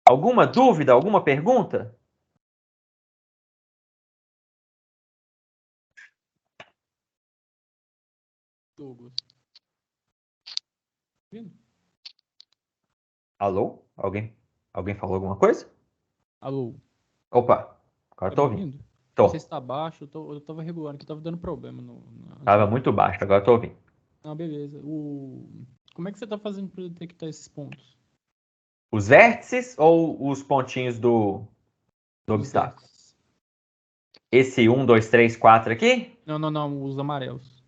Alguma dúvida, alguma pergunta? Douglas. Vindo? Alô? Alguém falou alguma coisa? Alô, Opa, agora tá tô me ouvindo. ouvindo? Não sei Tô. se tá baixo, eu tava regulando, que tava dando problema antes Tava do... muito baixo, agora tô ouvindo. Ah, beleza. Como é que você tá fazendo pra detectar esses pontos? Os vértices ou os pontinhos do Os obstáculo? vértices. Esse 1, 2, 3, 4 aqui? Não, os amarelos.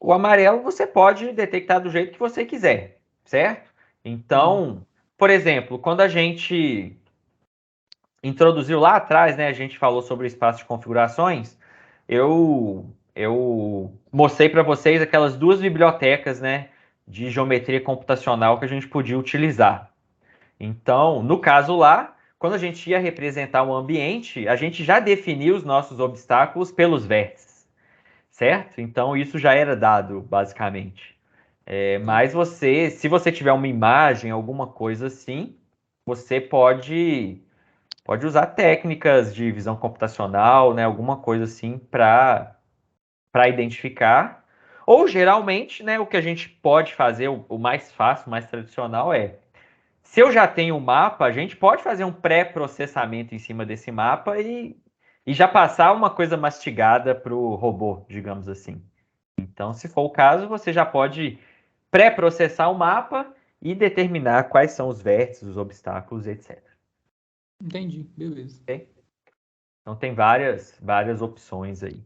O amarelo você pode detectar do jeito que você quiser, certo? Entendi. Então, por exemplo, quando a gente introduziu lá atrás, né, a gente falou sobre o espaço de configurações, eu mostrei para vocês aquelas duas bibliotecas, né, de geometria computacional que a gente podia utilizar. Então, no caso lá, quando a gente ia representar um ambiente, a gente já definiu os nossos obstáculos pelos vértices, certo? Então, isso já era dado, basicamente. Mas você, se você tiver uma imagem, alguma coisa assim, você pode usar técnicas de visão computacional, né, alguma coisa assim para identificar. Ou geralmente, né, o que a gente pode fazer, o mais fácil, o mais tradicional se eu já tenho um mapa, a gente pode fazer um pré-processamento em cima desse mapa e já passar uma coisa mastigada para o robô, digamos assim. Então, se for o caso, você já pode pré-processar o mapa e determinar quais são os vértices, os obstáculos, etc. Entendi, beleza. Ok? Então, tem várias opções aí.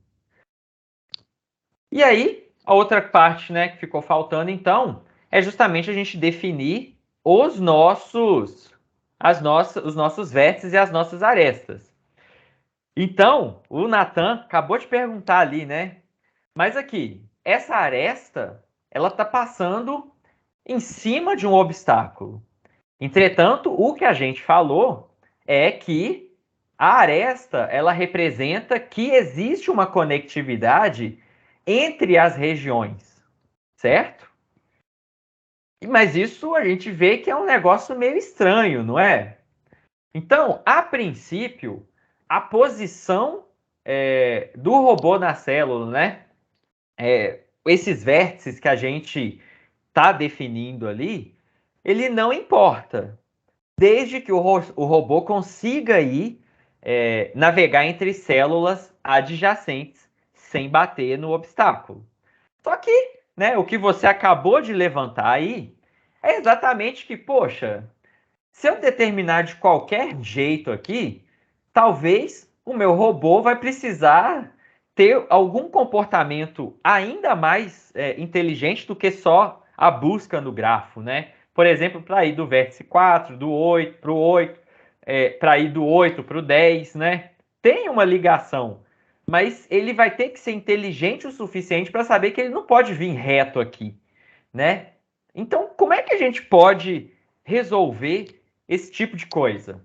E aí, a outra parte, né, que ficou faltando, então, é justamente a gente definir os nossos vértices e as nossas arestas. Então, o Nathan acabou de perguntar ali, né? Mas aqui, essa aresta, ela está passando em cima de um obstáculo. Entretanto, o que a gente falou é que a aresta, ela representa que existe uma conectividade entre as regiões, certo? Mas isso a gente vê que é um negócio meio estranho, não é? Então, a princípio, a posição do robô na célula, né? Esses vértices que a gente está definindo ali, ele não importa, desde que o robô consiga ir navegar entre células adjacentes sem bater no obstáculo. Só que, né, o que você acabou de levantar aí é exatamente que, poxa, se eu determinar de qualquer jeito aqui, talvez o meu robô vai precisar ter algum comportamento ainda mais inteligente do que só a busca no grafo, né? Por exemplo, para ir do vértice 4, do 8 para o 8, para ir do 8 para o 10, né? Tem uma ligação, mas ele vai ter que ser inteligente o suficiente para saber que ele não pode vir reto aqui, né? Então, como é que a gente pode resolver esse tipo de coisa?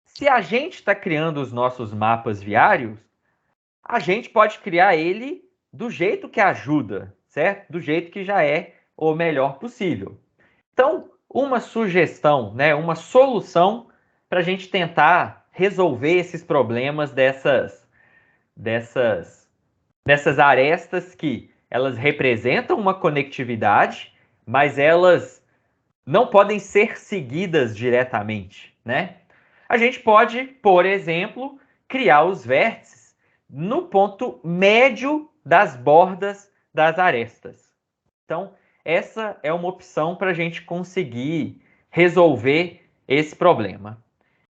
Se a gente está criando os nossos mapas viários, a gente pode criar ele do jeito que ajuda, certo? Do jeito que já é o melhor possível. Então, uma sugestão, né, uma solução para a gente tentar resolver esses problemas dessas arestas que elas representam uma conectividade, mas elas não podem ser seguidas diretamente, né? A gente pode, por exemplo, criar os vértices no ponto médio das bordas das arestas. Então, essa é uma opção para a gente conseguir resolver esse problema.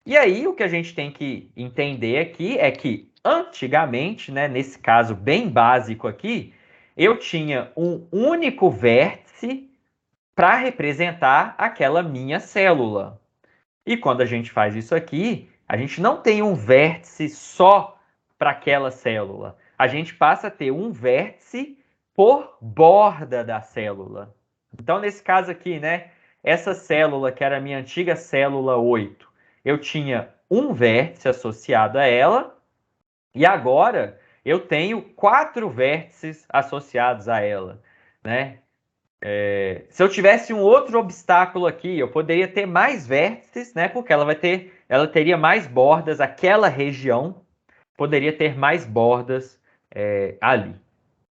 E aí, o que a gente tem que entender aqui é que, antigamente, né, nesse caso bem básico aqui, eu tinha um único vértice para representar aquela minha célula. E quando a gente faz isso aqui, a gente não tem um vértice só para aquela célula. A gente passa a ter um vértice por borda da célula. Então, nesse caso aqui, né, essa célula, que era a minha antiga célula 8, eu tinha um vértice associado a ela, e agora eu tenho 4 vértices associados a ela, né? Se eu tivesse um outro obstáculo aqui, eu poderia ter mais vértices, né? Porque ela teria mais bordas, aquela região poderia ter mais bordas ali,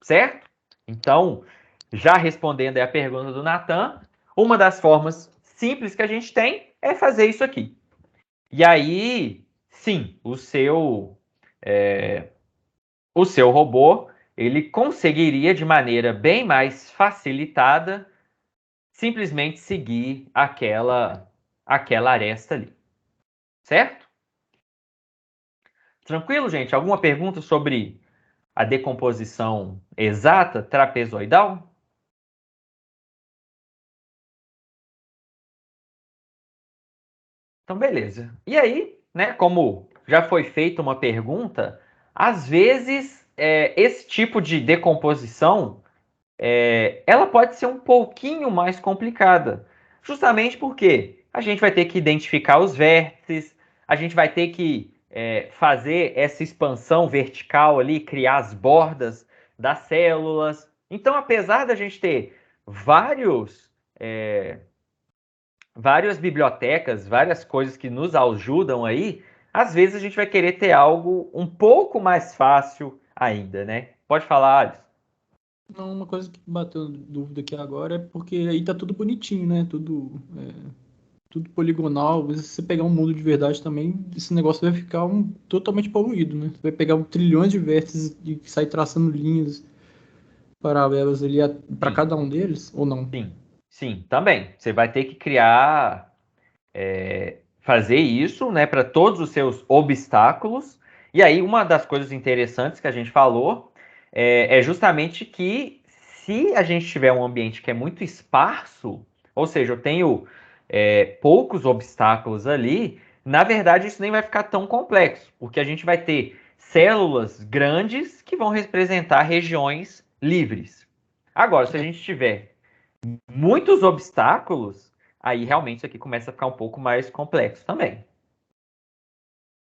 certo? Então, já respondendo aí a pergunta do Natan, uma das formas simples que a gente tem é fazer isso aqui. E aí, sim, o seu robô, ele conseguiria de maneira bem mais facilitada simplesmente seguir aquela aresta ali. Certo? Tranquilo, gente? Alguma pergunta sobre a decomposição exata trapezoidal? Então, beleza. E aí, né, como já foi feita uma pergunta, às vezes esse tipo de decomposição ela pode ser um pouquinho mais complicada, justamente porque a gente vai ter que identificar os vértices, a gente vai ter que fazer essa expansão vertical ali, criar as bordas das células. Então, apesar da gente ter várias bibliotecas, várias coisas que nos ajudam aí, às vezes a gente vai querer ter algo um pouco mais fácil ainda, né? Pode falar, Alisson. Não, uma coisa que bateu dúvida aqui agora é porque aí tá tudo bonitinho, né? Tudo poligonal. Se você pegar um mundo de verdade também, esse negócio vai ficar totalmente poluído, né? Você vai pegar trilhões de vértices e sair traçando linhas paralelas ali para cada um deles, ou não? Sim, também. Você vai ter que criar, fazer isso, né, para todos os seus obstáculos. E aí, uma das coisas interessantes que a gente falou é justamente que se a gente tiver um ambiente que é muito esparso, ou seja, eu tenho poucos obstáculos ali, na verdade isso nem vai ficar tão complexo, porque a gente vai ter células grandes que vão representar regiões livres. Agora, se a gente tiver muitos obstáculos, aí realmente isso aqui começa a ficar um pouco mais complexo também,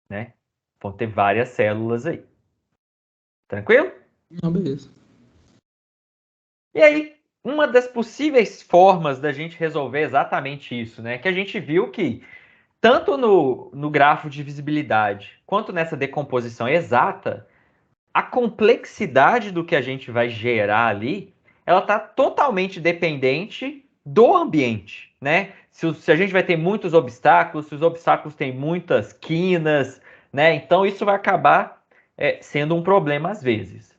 né? Vão ter várias células aí. Tranquilo? Não, beleza. E aí, uma das possíveis formas da gente resolver exatamente isso, né? Que a gente viu que tanto no grafo de visibilidade quanto nessa decomposição exata, a complexidade do que a gente vai gerar ali, ela está totalmente dependente do ambiente, né? Se a gente vai ter muitos obstáculos, se os obstáculos têm muitas quinas, né? Então isso vai acabar sendo um problema às vezes.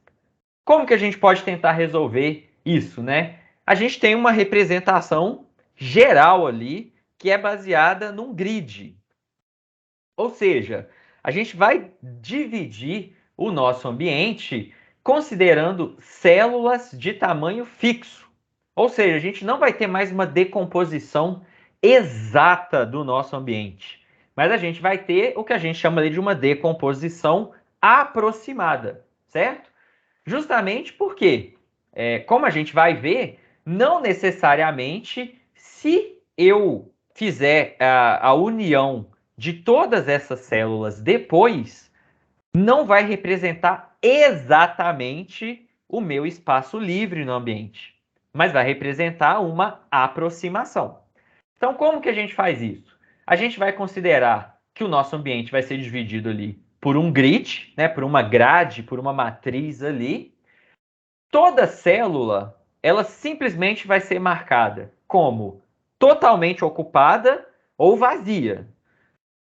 Como que a gente pode tentar resolver isso, né? A gente tem uma representação geral ali que é baseada num grid. Ou seja, a gente vai dividir o nosso ambiente considerando células de tamanho fixo. Ou seja, a gente não vai ter mais uma decomposição exata do nosso ambiente, mas a gente vai ter o que a gente chama de uma decomposição aproximada, certo? Justamente porque, como a gente vai ver, não necessariamente se eu fizer a união de todas essas células depois, não vai representar exatamente o meu espaço livre no ambiente, mas vai representar uma aproximação. Então, como que a gente faz isso? A gente vai considerar que o nosso ambiente vai ser dividido ali por um grid, né, por uma grade, por uma matriz ali. Toda célula, ela simplesmente vai ser marcada como totalmente ocupada ou vazia.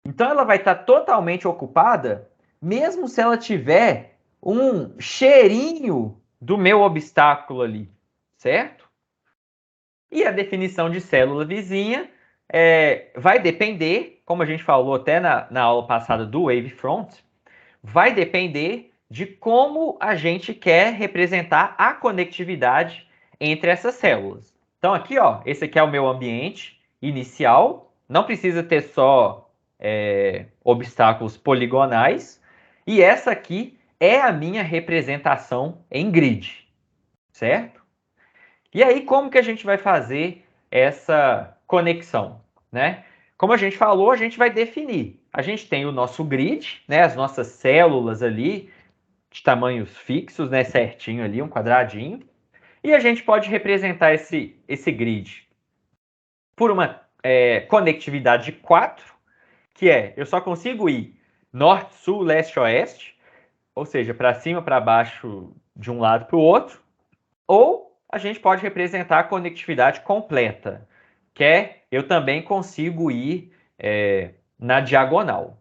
Então ela vai estar totalmente ocupada, mesmo se ela tiver um cheirinho do meu obstáculo ali, certo? E a definição de célula vizinha vai depender, como a gente falou até na aula passada do Wavefront, vai depender de como a gente quer representar a conectividade entre essas células. Então aqui, ó, esse aqui é o meu ambiente inicial, não precisa ter só obstáculos poligonais, e essa aqui é a minha representação em grid, certo? E aí, como que a gente vai fazer essa conexão, né? Como a gente falou, a gente vai definir. A gente tem o nosso grid, né? As nossas células ali de tamanhos fixos, né? Certinho ali, um quadradinho. E a gente pode representar esse grid por uma conectividade de 4, que eu só consigo ir norte, sul, leste, oeste, ou seja, para cima, para baixo, de um lado para o outro, ou a gente pode representar a conectividade completa, que eu também consigo ir na diagonal.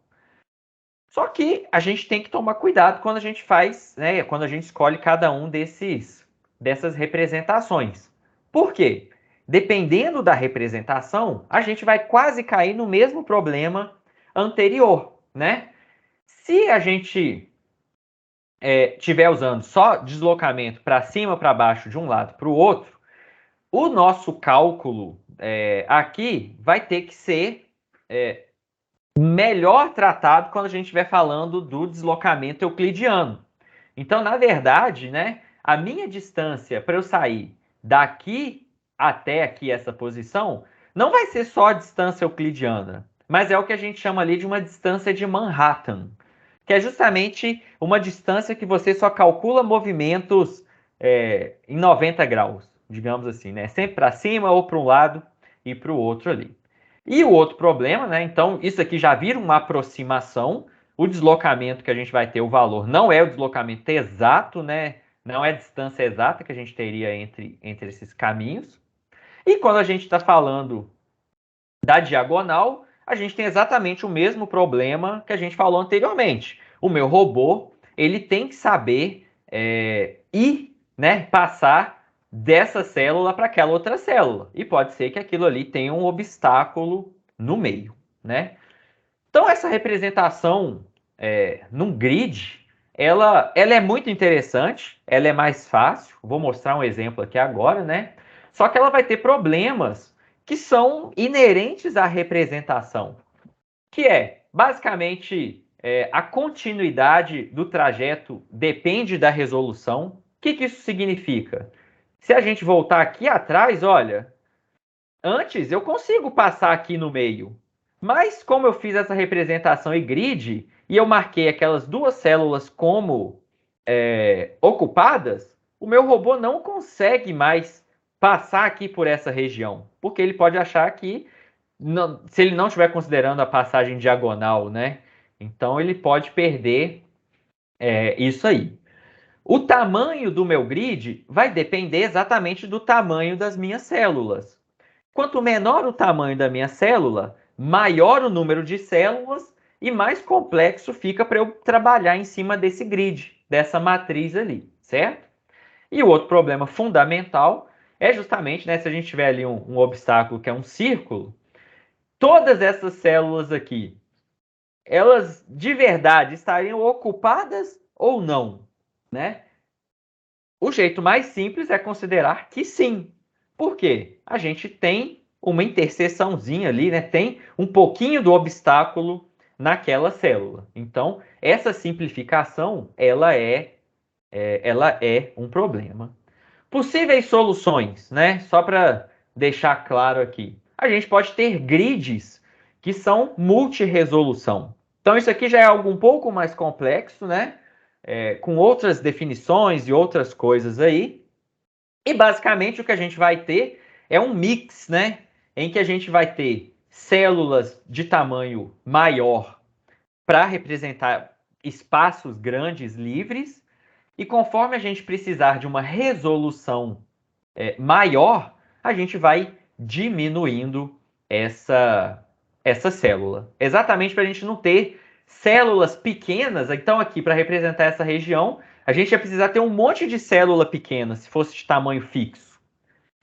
Só que a gente tem que tomar cuidado quando a gente faz, né, quando a gente escolhe cada um dessas representações. Por quê? Dependendo da representação, a gente vai quase cair no mesmo problema anterior, né? Se a gente estiver usando só deslocamento para cima, para baixo, de um lado para o outro, o nosso cálculo aqui vai ter que ser melhor tratado quando a gente estiver falando do deslocamento euclidiano. Então, na verdade, né, a minha distância para eu sair daqui até aqui essa posição não vai ser só a distância euclidiana, mas é o que a gente chama ali de uma distância de Manhattan, que é justamente uma distância que você só calcula movimentos em 90 graus, digamos assim, né? Sempre para cima ou para um lado e para o outro ali. E o outro problema, né? Então, isso aqui já vira uma aproximação. O deslocamento que a gente vai ter, o valor, não é o deslocamento exato, né? Não é a distância exata que a gente teria entre esses caminhos. E quando a gente está falando da diagonal, a gente tem exatamente o mesmo problema que a gente falou anteriormente. O meu robô, ele tem que saber ir, né, passar dessa célula para aquela outra célula. E pode ser que aquilo ali tenha um obstáculo no meio, né? Então, essa representação num grid, ela é muito interessante, ela é mais fácil. Vou mostrar um exemplo aqui agora, né? Só que ela vai ter problemas que são inerentes à representação, que basicamente, a continuidade do trajeto depende da resolução. O que isso significa? Se a gente voltar aqui atrás, olha, antes eu consigo passar aqui no meio, mas como eu fiz essa representação em grid e eu marquei aquelas duas células como ocupadas, o meu robô não consegue mais passar aqui por essa região, porque ele pode achar que se ele não estiver considerando a passagem diagonal, né? Então ele pode perder isso aí. O tamanho do meu grid vai depender exatamente do tamanho das minhas células. Quanto menor o tamanho da minha célula, maior o número de células e mais complexo fica para eu trabalhar em cima desse grid, dessa matriz ali, certo? E o outro problema fundamental é justamente, né, se a gente tiver ali um obstáculo que é um círculo, todas essas células aqui, elas de verdade estariam ocupadas ou não, né? O jeito mais simples é considerar que sim. Por quê? A gente tem uma interseçãozinha ali, né? Tem um pouquinho do obstáculo naquela célula. Então, essa simplificação, ela é um problema. Possíveis soluções, né? Só para deixar claro aqui. A gente pode ter grids que são multiresolução. Então, isso aqui já é algo um pouco mais complexo, né? Com outras definições e outras coisas aí. E basicamente o que a gente vai ter é um mix, né? Em que a gente vai ter células de tamanho maior para representar espaços grandes livres. E conforme a gente precisar de uma resolução maior, a gente vai diminuindo essa célula. Exatamente para a gente não ter células pequenas. Então, aqui, para representar essa região, a gente ia precisar ter um monte de célula pequena, se fosse de tamanho fixo.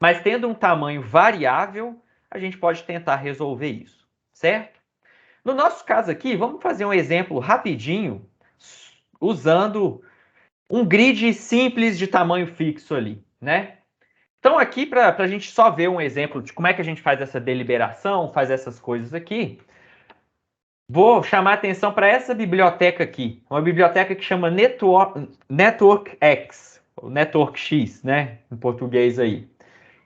Mas tendo um tamanho variável, a gente pode tentar resolver isso, certo? No nosso caso aqui, vamos fazer um exemplo rapidinho, usando um grid simples de tamanho fixo ali, né? Então, aqui, para a gente só ver um exemplo de como é que a gente faz essa deliberação, faz essas coisas aqui, vou chamar a atenção para essa biblioteca aqui, uma biblioteca que chama Network X, ou Network X, né, em português aí,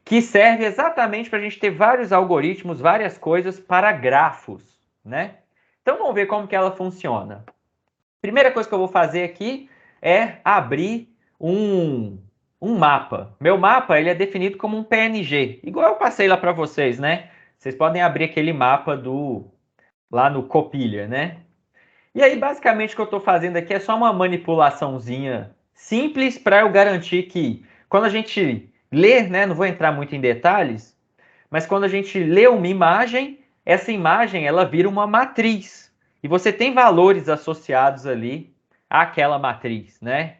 que serve exatamente para a gente ter vários algoritmos, várias coisas para grafos, né? Então, vamos ver como que ela funciona. Primeira coisa que eu vou fazer aqui é abrir um mapa. Meu mapa ele é definido como um PNG, igual eu passei lá para vocês, né? Vocês podem abrir aquele mapa lá no Copilha, né? E aí, basicamente, o que eu estou fazendo aqui é só uma manipulaçãozinha simples para eu garantir que quando a gente lê, né? Não vou entrar muito em detalhes, mas quando a gente lê uma imagem, essa imagem ela vira uma matriz. E você tem valores associados ali àquela matriz, né?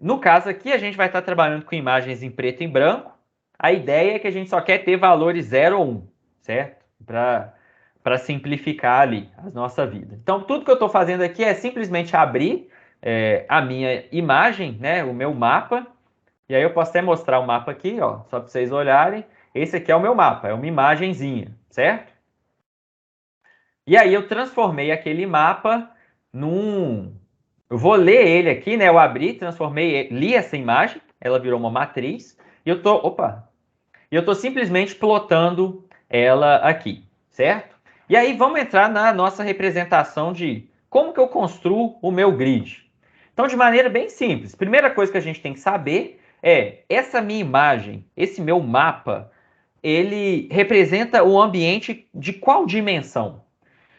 No caso aqui, a gente vai estar trabalhando com imagens em preto e branco. A ideia é que a gente só quer ter valores 0 ou 1, certo? Para simplificar ali a nossa vida. Então, tudo que eu estou fazendo aqui é simplesmente abrir a minha imagem, né, o meu mapa. E aí eu posso até mostrar o mapa aqui, ó, só para vocês olharem. Esse aqui é o meu mapa, é uma imagenzinha, certo? E aí eu transformei aquele mapa num... Eu vou ler ele aqui, né? Eu abri, transformei, li essa imagem, ela virou uma matriz, e eu tô... Opa! E eu tô simplesmente plotando ela aqui, certo? E aí vamos entrar na nossa representação de como que eu construo o meu grid. Então, de maneira bem simples, primeira coisa que a gente tem que saber é essa minha imagem, esse meu mapa, ele representa o ambiente de qual dimensão?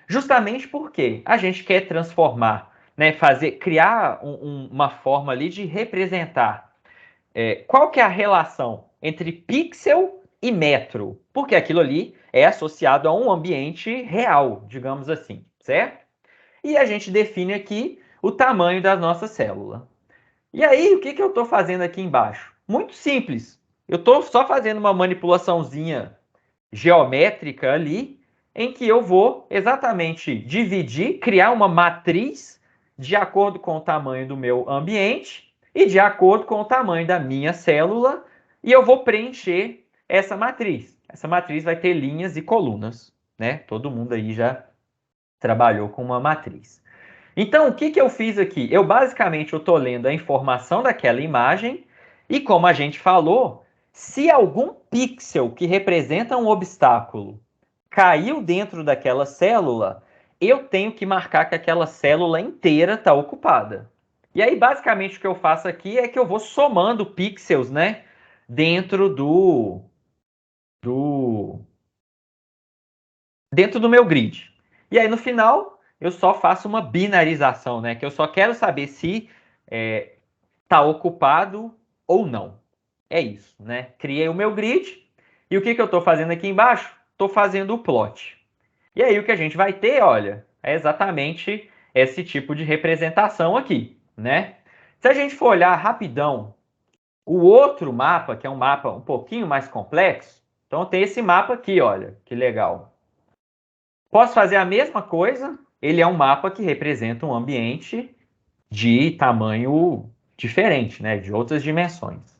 Justamente porque a gente quer transformar, né, criar uma forma ali de representar qual que é a relação entre pixel e metro, porque aquilo ali é associado a um ambiente real, digamos assim, certo? E a gente define aqui o tamanho da nossa célula. E aí, o que, que eu estou fazendo aqui embaixo? Muito simples. Eu estou só fazendo uma manipulaçãozinha geométrica ali, em que eu vou exatamente dividir, criar uma matriz de acordo com o tamanho do meu ambiente e de acordo com o tamanho da minha célula, e eu vou preencher essa matriz. Essa matriz vai ter linhas e colunas, né? Todo mundo aí já trabalhou com uma matriz. Então, o que, que eu fiz aqui? Eu basicamente estou lendo a informação daquela imagem e, como a gente falou, se algum pixel que representa um obstáculo caiu dentro daquela célula, eu tenho que marcar que aquela célula inteira está ocupada. E aí, basicamente, o que eu faço aqui é que eu vou somando pixels, né, dentro do dentro do meu grid. E aí, no final, eu só faço uma binarização, né? Que eu só quero saber se está ocupado ou não. É isso, né? Criei o meu grid. E o que eu estou fazendo aqui embaixo? Estou fazendo o plot. E aí o que a gente vai ter, olha, é exatamente esse tipo de representação aqui, né? Se a gente for olhar rapidão o outro mapa, que é um mapa um pouquinho mais complexo, então tem esse mapa aqui, olha, que legal. Posso fazer a mesma coisa, ele é um mapa que representa um ambiente de tamanho diferente, né, de outras dimensões.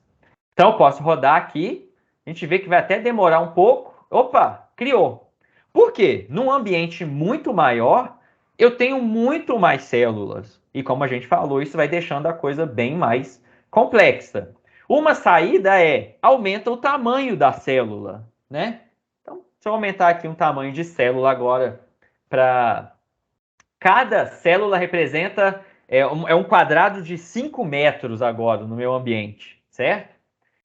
Então eu posso rodar aqui, a gente vê que vai até demorar um pouco. Opa, criou. Por quê? Num ambiente muito maior, eu tenho muito mais células. E como a gente falou, isso vai deixando a coisa bem mais complexa. Uma saída é aumenta o tamanho da célula, né? Então, se eu aumentar aqui um tamanho de célula agora para cada célula representa um quadrado de 5 metros agora no meu ambiente, certo?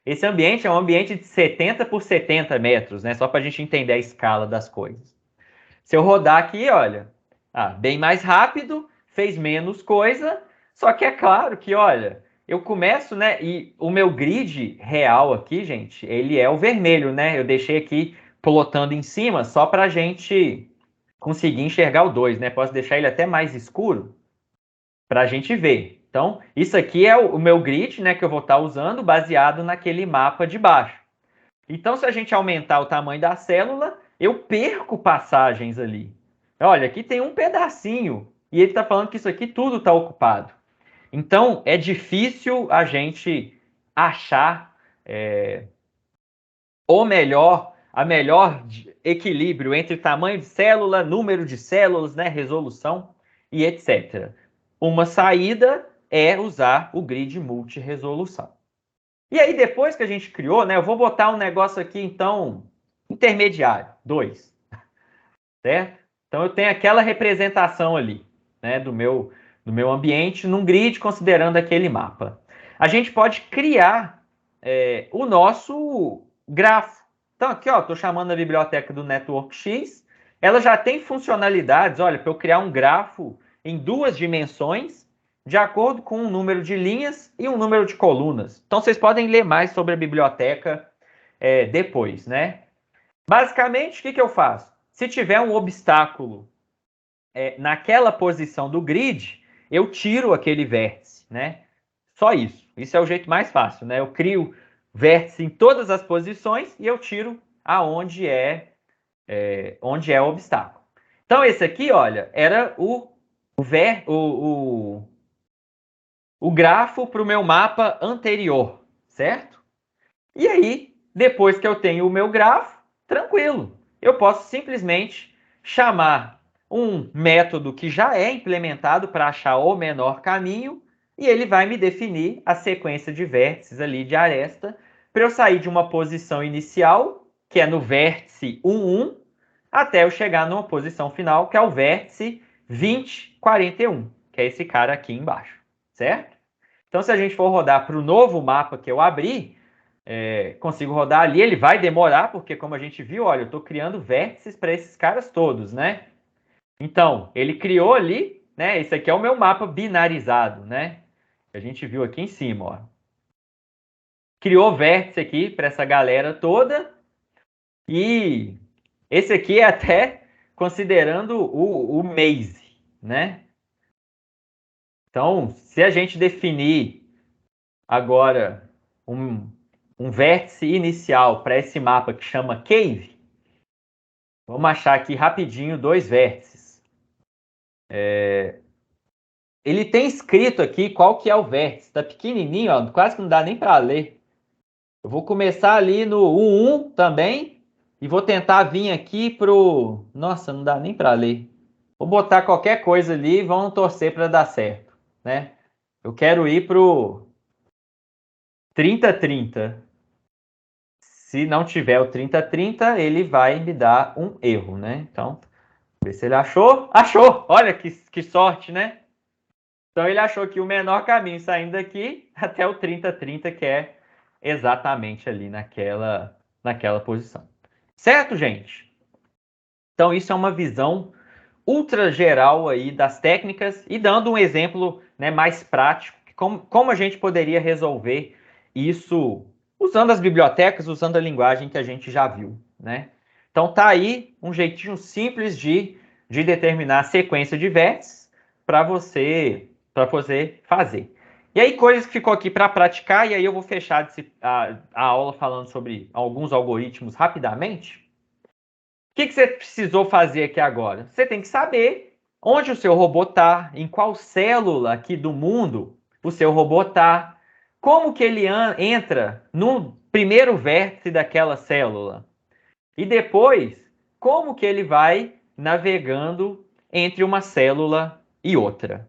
Esse ambiente é um ambiente de 70 por 70 metros, né? Só para a gente entender a escala das coisas. Se eu rodar aqui, olha, bem mais rápido, fez menos coisa, só que é claro que, olha, eu começo, né? E o meu grid real aqui, gente, ele é o vermelho, né? Eu deixei aqui plotando em cima só para a gente conseguir enxergar o 2, né? Posso deixar ele até mais escuro para a gente ver. Então, isso aqui é o meu grid, né, que eu vou estar usando baseado naquele mapa de baixo. Então, se a gente aumentar o tamanho da célula, eu perco passagens ali. Olha, aqui tem um pedacinho e ele está falando que isso aqui tudo está ocupado. Então, é difícil a gente achar a melhor equilíbrio entre tamanho de célula, número de células, né, resolução e etc. Uma saída é usar o grid multi-resolução. E aí, depois que a gente criou, né, eu vou botar um negócio aqui, então, intermediário, 2, certo? Então, eu tenho aquela representação ali, né, do meu ambiente num grid, considerando aquele mapa. A gente pode criar o nosso grafo. Então, aqui, ó, estou chamando a biblioteca do NetworkX. Ela já tem funcionalidades, olha, para eu criar um grafo em 2 dimensões, de acordo com um número de linhas e um número de colunas. Então, vocês podem ler mais sobre a biblioteca depois, né? Basicamente, o que eu faço? Se tiver um obstáculo naquela posição do grid, eu tiro aquele vértice, né? Só isso. Isso é o jeito mais fácil, né? Eu crio vértice em todas as posições e eu tiro aonde onde é o obstáculo. Então, esse aqui, olha, era o grafo para o meu mapa anterior, certo? E aí, depois que eu tenho o meu grafo, tranquilo. Eu posso simplesmente chamar um método que já é implementado para achar o menor caminho e ele vai me definir a sequência de vértices ali de aresta para eu sair de uma posição inicial, que é no vértice 1, 1, até eu chegar numa posição final, que é o vértice 20, 41, que é esse cara aqui embaixo, certo? Então, se a gente for rodar para o novo mapa que eu abri, consigo rodar ali, ele vai demorar, porque como a gente viu, olha, eu estou criando vértices para esses caras todos, né? Então, ele criou ali, né? Esse aqui é o meu mapa binarizado, né? Que a gente viu aqui em cima, ó. Criou vértice aqui para essa galera toda. E esse aqui é até considerando o maze, né? Então, se a gente definir agora um vértice inicial para esse mapa que chama Cave, vamos achar aqui rapidinho 2 vértices. Ele tem escrito aqui qual que é o vértice. Está pequenininho, ó, quase que não dá nem para ler. Eu vou começar ali no 1, 1 também. E vou tentar vir aqui pro... Nossa, não dá nem para ler. Vou botar qualquer coisa ali e vamos torcer para dar certo, né? Eu quero ir pro 30, 30. Se não tiver o 30, 30, ele vai me dar um erro, né? Então, ver se ele achou. Achou! Olha que sorte, né? Então ele achou que o menor caminho saindo daqui até o 30, 30, que é exatamente ali naquela posição. Certo, gente? Então, isso é uma visão ultra geral aí das técnicas e dando um exemplo, né, mais prático, como a gente poderia resolver isso usando as bibliotecas, usando a linguagem que a gente já viu, né? Então tá aí um jeitinho simples de determinar a sequência de vértices para você fazer. E aí, coisas que ficou aqui para praticar, e aí eu vou fechar a aula falando sobre alguns algoritmos rapidamente. O que você precisou fazer aqui agora? Você tem que saber onde o seu robô está, em qual célula aqui do mundo o seu robô está, como que ele entra no primeiro vértice daquela célula e depois como que ele vai navegando entre uma célula e outra.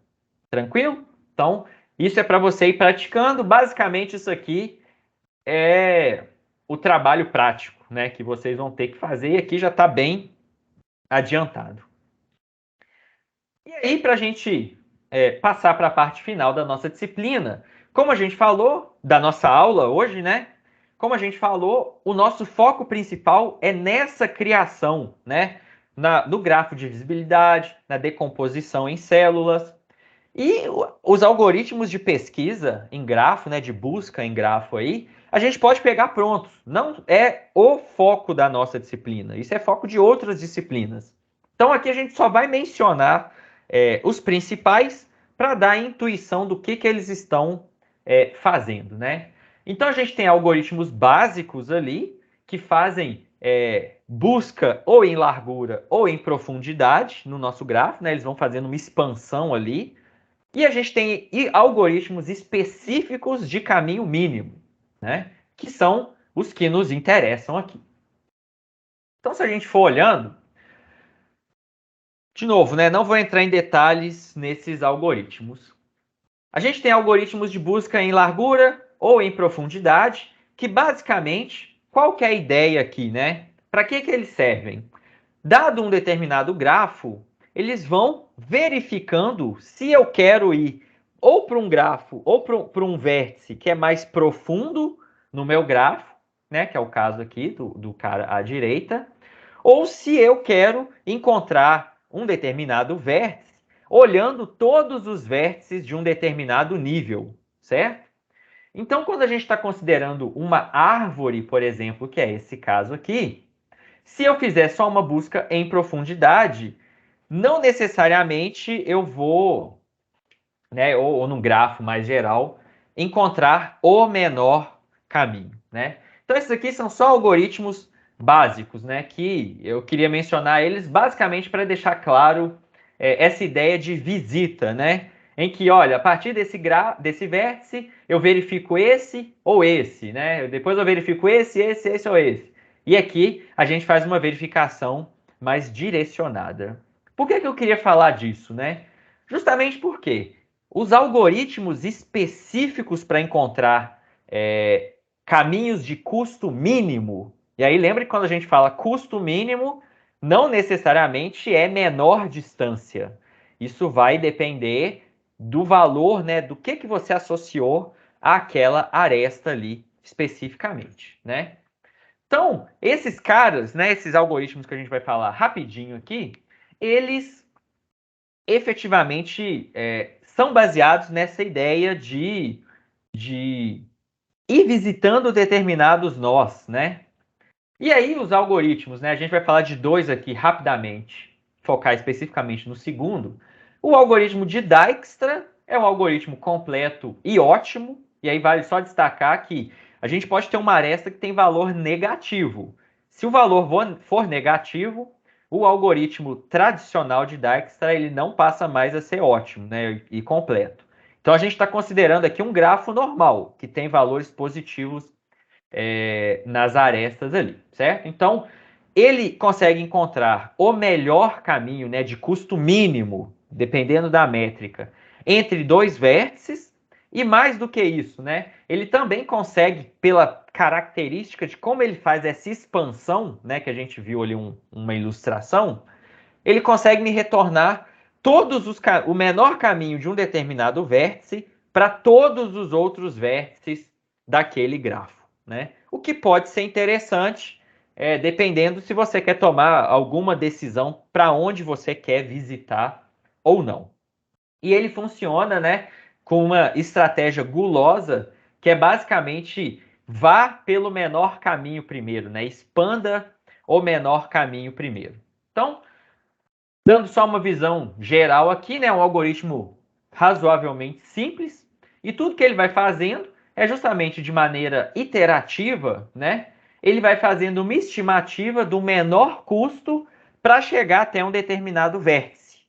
Tranquilo? Então, isso é para você ir praticando. Basicamente, isso aqui é o trabalho prático, né, que vocês vão ter que fazer. E aqui já está bem adiantado. E aí, para a gente passar para a parte final da nossa disciplina, como a gente falou da nossa aula hoje, né? Como a gente falou, o nosso foco principal é nessa criação, né? No grafo de visibilidade, na decomposição em células. E os algoritmos de pesquisa em grafo, né, de busca em grafo aí, a gente pode pegar prontos. Não é o foco da nossa disciplina. Isso é foco de outras disciplinas. Então aqui a gente só vai mencionar os principais para dar a intuição do que eles estão fazendo, né? Então a gente tem algoritmos básicos ali que fazem busca ou em largura ou em profundidade no nosso grafo, né? Eles vão fazendo uma expansão ali. E a gente tem algoritmos específicos de caminho mínimo, né? Que são os que nos interessam aqui. Então, se a gente for olhando, de novo, né? Não vou entrar em detalhes nesses algoritmos. A gente tem algoritmos de busca em largura ou em profundidade, que basicamente, qual que é a ideia aqui, né? Para que eles servem? Dado um determinado grafo, eles vão verificando se eu quero ir ou para um grafo ou para um vértice que é mais profundo no meu grafo, né, que é o caso aqui do cara à direita, ou se eu quero encontrar um determinado vértice olhando todos os vértices de um determinado nível, certo? Então, quando a gente está considerando uma árvore, por exemplo, que é esse caso aqui, se eu fizer só uma busca em profundidade, não necessariamente eu vou, né, ou num grafo mais geral, encontrar o menor caminho, né? Então esses aqui são só algoritmos básicos, né, que eu queria mencionar eles basicamente para deixar claro essa ideia de visita, né? Em que, olha, a partir desse vértice, eu verifico esse ou esse, né? Depois eu verifico esse ou esse. E aqui a gente faz uma verificação mais direcionada. Por que eu queria falar disso, né? Justamente porque os algoritmos específicos para encontrar caminhos de custo mínimo, e aí lembre que quando a gente fala custo mínimo, não necessariamente é menor distância. Isso vai depender do valor, né, do que você associou àquela aresta ali especificamente, né? Então, esses caras, né, esses algoritmos que a gente vai falar rapidinho aqui, eles efetivamente são baseados nessa ideia de ir visitando determinados nós, né? E aí os algoritmos, né? A gente vai falar de dois aqui rapidamente, focar especificamente no segundo. O algoritmo de Dijkstra é um algoritmo completo e ótimo, e aí vale só destacar que a gente pode ter uma aresta que tem valor negativo. Se o valor for negativo, o algoritmo tradicional de Dijkstra ele não passa mais a ser ótimo, né, e completo. Então a gente está considerando aqui um grafo normal, que tem valores positivos nas arestas ali, certo? Então, ele consegue encontrar o melhor caminho, né, de custo mínimo, dependendo da métrica, entre dois vértices, e mais do que isso, né, ele também consegue, pela característica de como ele faz essa expansão, né, que a gente viu ali uma ilustração, ele consegue me retornar o menor caminho de um determinado vértice para todos os outros vértices daquele grafo, né? O que pode ser interessante dependendo se você quer tomar alguma decisão para onde você quer visitar ou não. E ele funciona, né, com uma estratégia gulosa, que é basicamente vá pelo menor caminho primeiro, né? Expanda o menor caminho primeiro. Então, dando só uma visão geral aqui, né, um algoritmo razoavelmente simples, e tudo que ele vai fazendo é justamente de maneira iterativa, né? Ele vai fazendo uma estimativa do menor custo para chegar até um determinado vértice.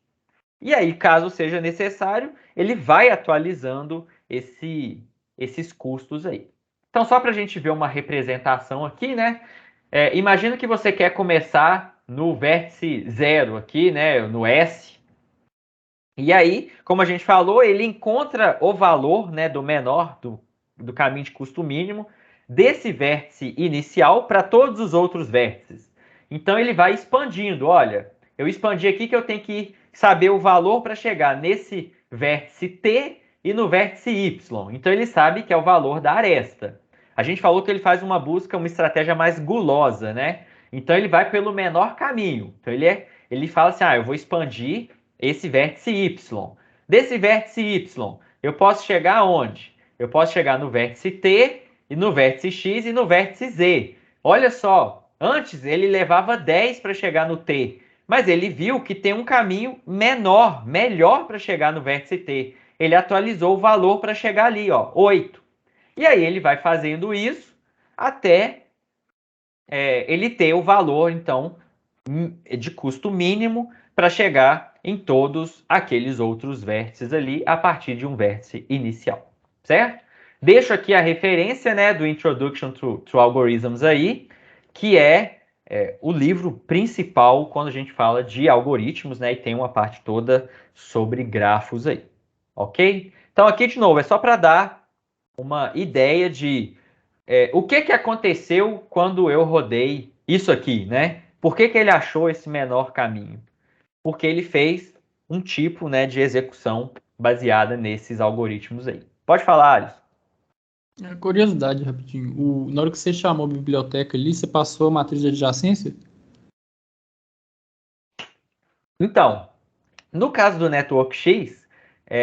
E aí, caso seja necessário, ele vai atualizando esses custos aí. Então, só para a gente ver uma representação aqui, né? Imagina que você quer começar no vértice 0 aqui, né? No S. E aí, como a gente falou, ele encontra o valor, né, do menor, do caminho de custo mínimo, desse vértice inicial para todos os outros vértices. Então, ele vai expandindo. Olha, eu expandi aqui que eu tenho que saber o valor para chegar nesse vértice T e no vértice Y. Então, ele sabe que é o valor da aresta. A gente falou que ele faz uma busca, uma estratégia mais gulosa, né? Então, ele vai pelo menor caminho. Então, ele fala assim, eu vou expandir esse vértice Y. Desse vértice Y, eu posso chegar aonde? Eu posso chegar no vértice T, e no vértice X e no vértice Z. Olha só, antes ele levava 10 para chegar no T, mas ele viu que tem um caminho menor, melhor para chegar no vértice T. Ele atualizou o valor para chegar ali, ó, 8. E aí ele vai fazendo isso até ele ter o valor, então, de custo mínimo para chegar em todos aqueles outros vértices ali a partir de um vértice inicial, certo? Deixo aqui a referência, né, do Introduction to Algorithms aí, que o livro principal quando a gente fala de algoritmos, né, e tem uma parte toda sobre grafos aí, ok? Então aqui de novo é só para dar uma ideia de o que aconteceu quando eu rodei isso aqui, né? Por que ele achou esse menor caminho? Porque ele fez um tipo, né, de execução baseada nesses algoritmos aí. Pode falar, Alisson. Curiosidade, rapidinho. Na hora que você chamou a biblioteca ali, você passou a matriz de adjacência? Então, no caso do Network X,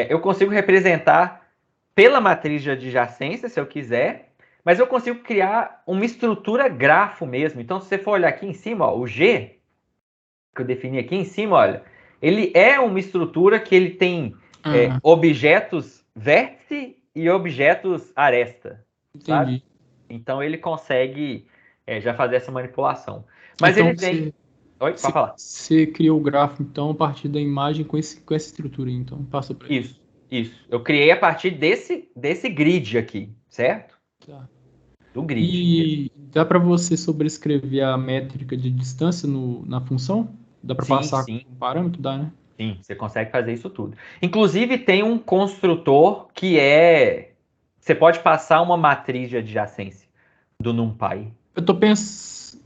eu consigo representar pela matriz de adjacência, se eu quiser, mas eu consigo criar uma estrutura grafo mesmo. Então, se você for olhar aqui em cima, ó, o G, que eu defini aqui em cima, olha, ele é uma estrutura que ele tem objetos vértice e objetos aresta, sabe? Entendi. Então ele consegue já fazer essa manipulação. Mas Então ele vem... Oi, pode falar. você criou o grafo, então, a partir da imagem com essa estrutura aí, então, passa para ele. Isso. Eu criei a partir desse grid aqui, certo? Tá. Do grid. E dá para você sobrescrever a métrica de distância na função? Dá para passar Sim. um parâmetro? Dá, né? Sim, você consegue fazer isso tudo. Inclusive, tem um construtor que você pode passar uma matriz de adjacência do NumPy. Eu tô pensando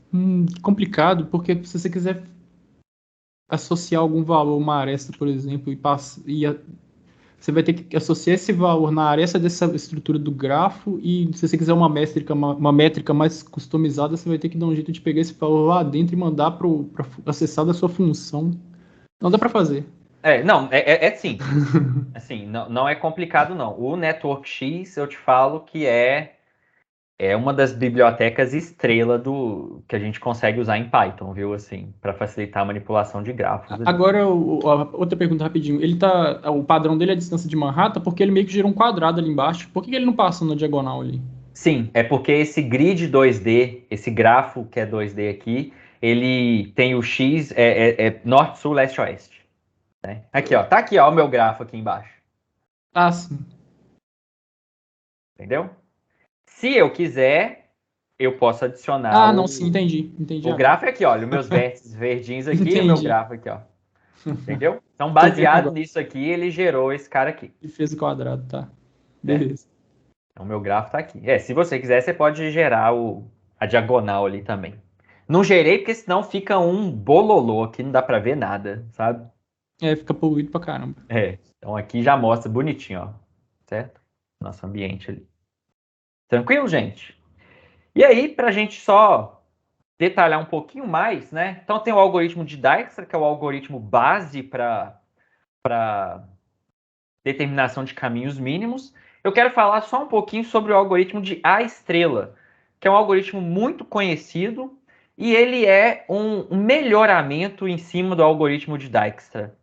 complicado, porque se você quiser associar algum valor a uma aresta, por exemplo, você vai ter que associar esse valor na aresta dessa estrutura do grafo, e se você quiser uma métrica mais customizada, você vai ter que dar um jeito de pegar esse valor lá dentro e mandar para acessar da sua função. Não dá para fazer. Não, é simples. Assim, não é complicado, não. O Network X, eu te falo que é uma das bibliotecas estrela que a gente consegue usar em Python, viu? Assim, para facilitar a manipulação de grafos. Agora, outra pergunta rapidinho. O padrão dele é a distância de Manhattan, porque ele meio que gera um quadrado ali embaixo. Por que ele não passa na diagonal ali? Sim, é porque esse grid 2D, esse grafo que é 2D aqui, ele tem o X, norte, sul, leste, oeste. Né? Aqui, ó. Tá aqui, ó, o meu grafo aqui embaixo. Ah, sim. Entendeu? Se eu quiser, eu posso adicionar não, sim, entendi. o grafo aqui, olha, os meus vértices verdinhos aqui e o meu grafo aqui, ó. Entendeu? Então, baseado nisso aqui, ele gerou esse cara aqui. Ele fez o quadrado, tá. Beleza. Então, o meu grafo tá aqui. Se você quiser, você pode gerar a diagonal ali também. Não gerei, porque senão fica um bololô aqui, não dá pra ver nada, sabe? Fica poluído pra caramba. Então aqui já mostra bonitinho, ó. Certo? Nosso ambiente ali. Tranquilo, gente? E aí, pra gente só detalhar um pouquinho mais, né? Então tem o algoritmo de Dijkstra, que é o algoritmo base para determinação de caminhos mínimos. Eu quero falar só um pouquinho sobre o algoritmo de A-estrela, que é um algoritmo muito conhecido e ele é um melhoramento em cima do algoritmo de Dijkstra.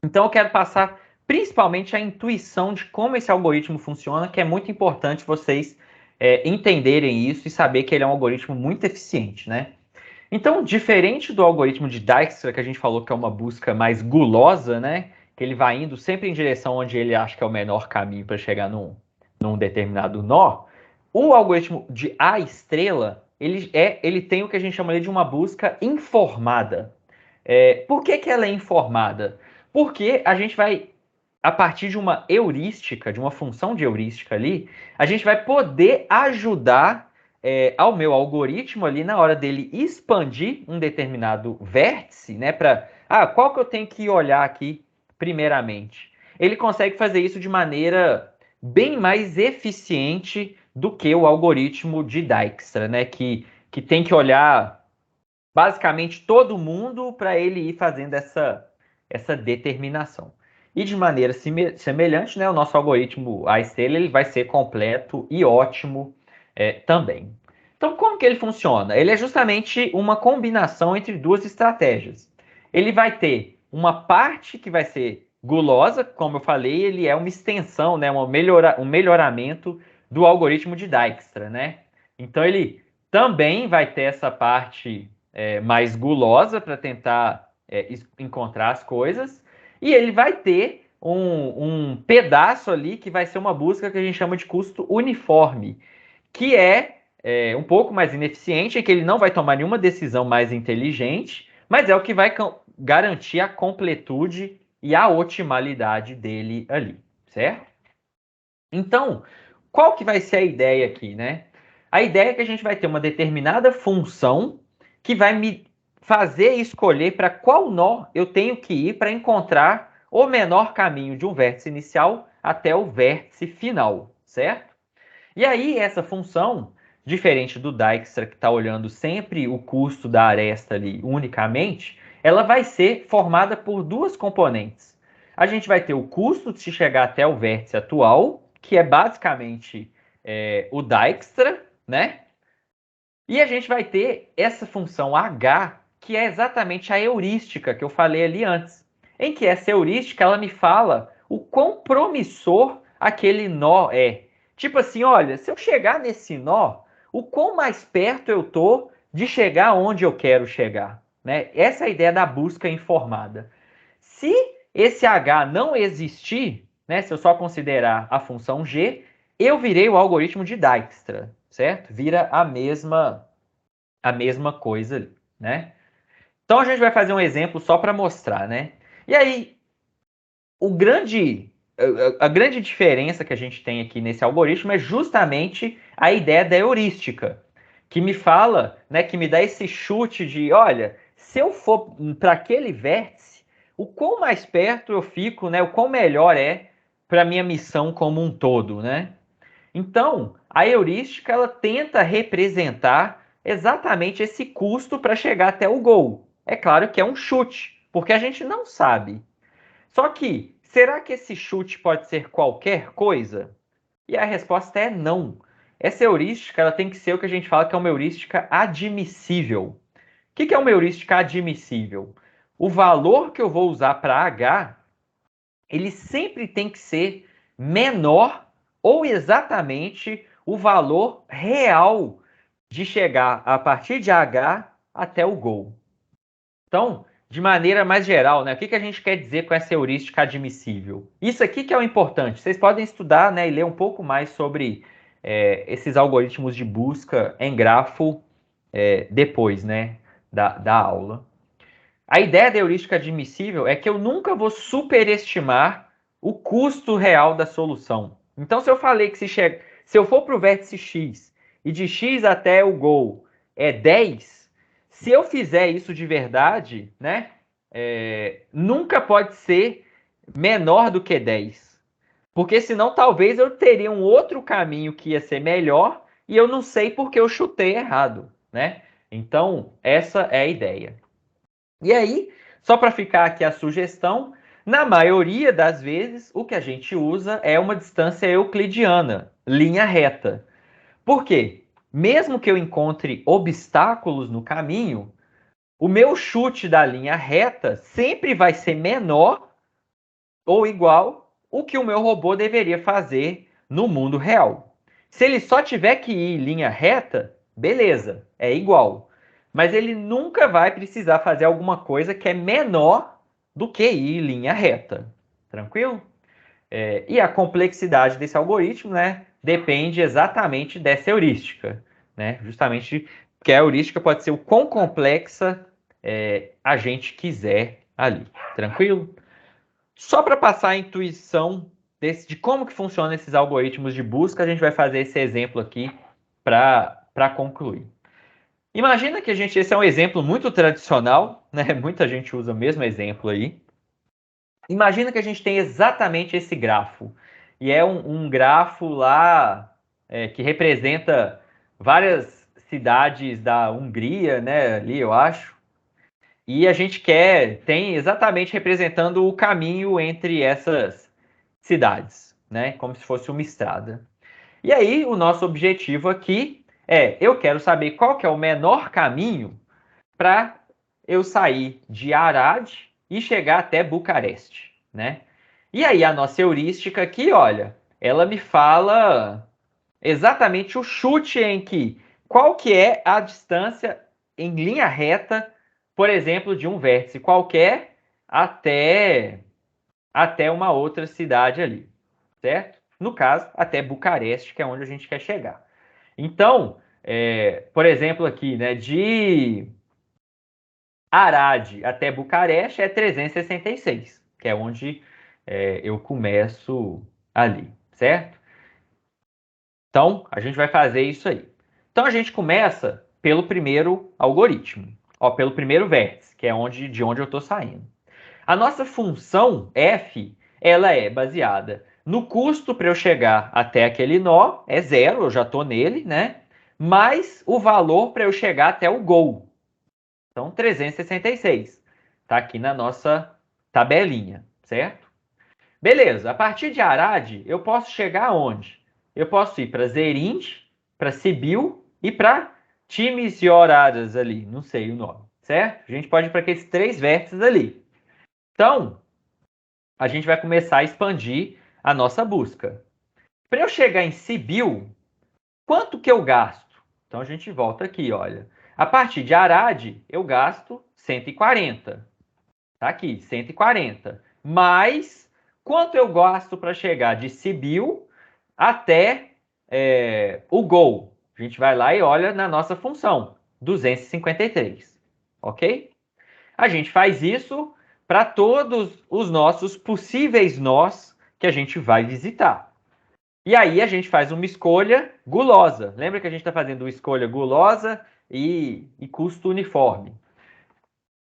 Então eu quero passar principalmente a intuição de como esse algoritmo funciona, que é muito importante vocês entenderem isso e saber que ele é um algoritmo muito eficiente, né? Então, diferente do algoritmo de Dijkstra, que a gente falou que é uma busca mais gulosa, né? Que ele vai indo sempre em direção onde ele acha que é o menor caminho para chegar num determinado nó, o algoritmo de A estrela, ele tem o que a gente chama de uma busca informada. Por que ela é informada? Porque a gente vai, a partir de uma heurística, de uma função de heurística ali, a gente vai poder ajudar ao meu algoritmo ali na hora dele expandir um determinado vértice, né? Qual que eu tenho que olhar aqui primeiramente? Ele consegue fazer isso de maneira bem mais eficiente do que o algoritmo de Dijkstra, né? Que tem que olhar basicamente todo mundo para ele ir fazendo essa determinação. E de maneira semelhante, né, o nosso algoritmo A estrela ele vai ser completo e ótimo também. Então, como que ele funciona? Ele é justamente uma combinação entre duas estratégias. Ele vai ter uma parte que vai ser gulosa, como eu falei, ele é uma extensão, né, um melhoramento do algoritmo de Dijkstra, né? Então, ele também vai ter essa parte mais gulosa para tentar encontrar as coisas, e ele vai ter um pedaço ali que vai ser uma busca que a gente chama de custo uniforme, que é um pouco mais ineficiente, é que ele não vai tomar nenhuma decisão mais inteligente, mas é o que vai garantir a completude e a otimalidade dele ali, certo? Então, qual que vai ser a ideia aqui, né? A ideia é que a gente vai ter uma determinada função que vai me fazer escolher para qual nó eu tenho que ir para encontrar o menor caminho de um vértice inicial até o vértice final, certo? E aí, essa função, diferente do Dijkstra, que está olhando sempre o custo da aresta ali unicamente, ela vai ser formada por duas componentes. A gente vai ter o custo de se chegar até o vértice atual, que é basicamente o Dijkstra, né? E a gente vai ter essa função h, que é exatamente a heurística que eu falei ali antes. Em que essa heurística, ela me fala o quão promissor aquele nó é. Tipo assim, olha, se eu chegar nesse nó, o quão mais perto eu tô de chegar onde eu quero chegar, né? Essa é a ideia da busca informada. Se esse h não existir, né, se eu só considerar a função g, eu virei o algoritmo de Dijkstra, certo? Vira a mesma coisa ali, né? Então a gente vai fazer um exemplo só para mostrar, né? E aí, a grande diferença que a gente tem aqui nesse algoritmo é justamente a ideia da heurística, que me fala, né, que me dá esse chute de, olha, se eu for para aquele vértice, o quão mais perto eu fico, né, o quão melhor é para minha missão como um todo, né? Então, a heurística ela tenta representar exatamente esse custo para chegar até o gol. É claro que é um chute, porque a gente não sabe. Só que, será que esse chute pode ser qualquer coisa? E a resposta é não. Essa heurística ela tem que ser o que a gente fala que é uma heurística admissível. O que é uma heurística admissível? O valor que eu vou usar para H, ele sempre tem que ser menor ou exatamente o valor real de chegar a partir de H até o gol. Então, de maneira mais geral, né, o que a gente quer dizer com essa heurística admissível? Isso aqui que é o importante. Vocês podem estudar, né, e ler um pouco mais sobre esses algoritmos de busca em grafo depois, né, da aula. A ideia da heurística admissível é que eu nunca vou superestimar o custo real da solução. Então, se eu falei que se eu for para o vértice X e de X até o gol é 10, se eu fizer isso de verdade, né, nunca pode ser menor do que 10. Porque senão talvez eu teria um outro caminho que ia ser melhor e eu não sei porque eu chutei errado, né? Então, essa é a ideia. E aí, só para ficar aqui a sugestão, na maioria das vezes, o que a gente usa é uma distância euclidiana, linha reta. Por quê? Mesmo que eu encontre obstáculos no caminho, o meu chute da linha reta sempre vai ser menor ou igual o que o meu robô deveria fazer no mundo real. Se ele só tiver que ir em linha reta, beleza, é igual. Mas ele nunca vai precisar fazer alguma coisa que é menor do que ir em linha reta. Tranquilo? E a complexidade desse algoritmo, né, depende exatamente dessa heurística, né? Justamente porque a heurística pode ser o quão complexa a gente quiser ali. Tranquilo? Só para passar a intuição de como que funcionam esses algoritmos de busca, a gente vai fazer esse exemplo aqui para concluir. Imagina que esse é um exemplo muito tradicional, né? Muita gente usa o mesmo exemplo aí. Imagina que a gente tem exatamente esse grafo. E é um grafo lá que representa várias cidades da Hungria, né? Ali, eu acho. E a gente tem exatamente representando o caminho entre essas cidades, né? Como se fosse uma estrada. E aí, o nosso objetivo aqui eu quero saber qual que é o menor caminho para eu sair de Arad e chegar até Bucareste, né? E aí, a nossa heurística aqui, olha, ela me fala exatamente o chute qual que é a distância em linha reta, por exemplo, de um vértice qualquer até uma outra cidade ali, certo? No caso, até Bucareste, que é onde a gente quer chegar. Então, por exemplo, aqui, né, de Arad até Bucareste é 366, que é onde eu começo ali, certo? Então, a gente vai fazer isso aí. Então, a gente começa pelo primeiro algoritmo, pelo primeiro vértice, que é de onde eu estou saindo. A nossa função f, ela é baseada no custo para eu chegar até aquele nó, é zero, eu já estou nele, né? Mais o valor para eu chegar até o goal. Então, 366. Está aqui na nossa tabelinha, certo? Beleza, a partir de Arad, eu posso chegar aonde? Eu posso ir para Zerinde, para Sibiu e para Times e Horárias ali, não sei o nome, certo? A gente pode ir para aqueles 3 vértices ali. Então, a gente vai começar a expandir a nossa busca. Para eu chegar em Sibiu, quanto que eu gasto? Então, a gente volta aqui, olha. A partir de Arad, eu gasto 140. Tá aqui, 140. Mais quanto eu gasto para chegar de Sibiu até o Gol. A gente vai lá e olha na nossa função, 253. Ok? A gente faz isso para todos os nossos possíveis nós que a gente vai visitar. E aí a gente faz uma escolha gulosa. Lembra que a gente está fazendo uma escolha gulosa e custo uniforme.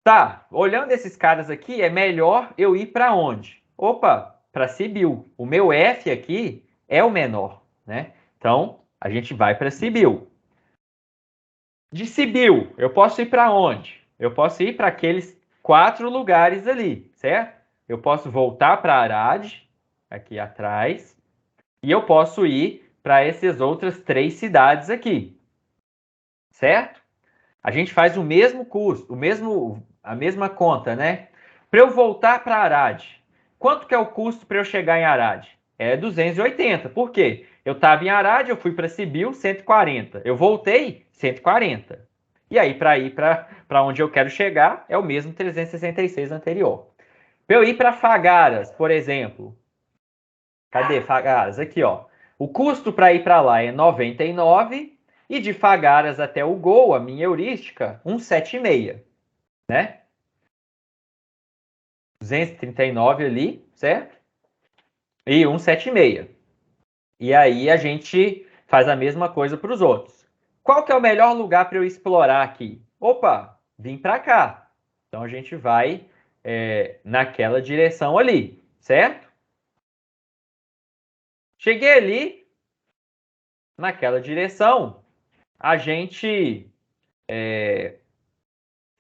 Tá, olhando esses caras aqui, é melhor eu ir para onde? Opa, para Sibiu. O meu F aqui é o menor, né? Então, a gente vai para Sibiu. De Sibiu, eu posso ir para onde? Eu posso ir para aqueles 4 lugares ali, certo? Eu posso voltar para Arad, aqui atrás, e eu posso ir para essas outras 3 cidades aqui, certo? A gente faz o mesmo custo, a mesma conta, né? Para eu voltar para Arad, quanto que é o custo para eu chegar em Arad? É 280. Por quê? Eu estava em Arad, eu fui para Sibiu, 140. Eu voltei, 140. E aí, para ir para onde eu quero chegar, é o mesmo 366 anterior. Para eu ir para Fagaras, por exemplo. Cadê Fagaras? Aqui, ó. O custo para ir para lá é 99 e de Fagaras até o Gol, a minha heurística, 176, né? 239 ali, certo? E 176. E aí a gente faz a mesma coisa para os outros. Qual que é o melhor lugar para eu explorar aqui? Opa, vim para cá. Então a gente vai naquela direção ali, certo? Cheguei ali, naquela direção, a gente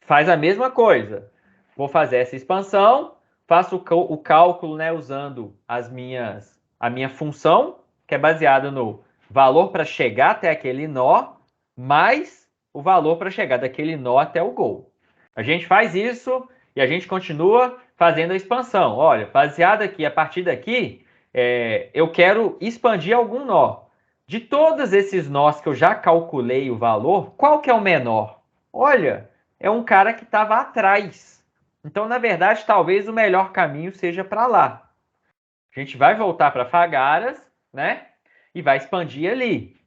faz a mesma coisa. Vou fazer essa expansão, faço o cálculo, né, usando a minha função, que é baseada no valor para chegar até aquele nó, mais o valor para chegar daquele nó até o gol. A gente faz isso e a gente continua fazendo a expansão. Olha, baseado aqui, a partir daqui, eu quero expandir algum nó. De todos esses nós que eu já calculei o valor, qual que é o menor? Olha, é um cara que estava atrás. Então, na verdade, talvez o melhor caminho seja para lá. A gente vai voltar para Fagaras, né? E vai expandir ali.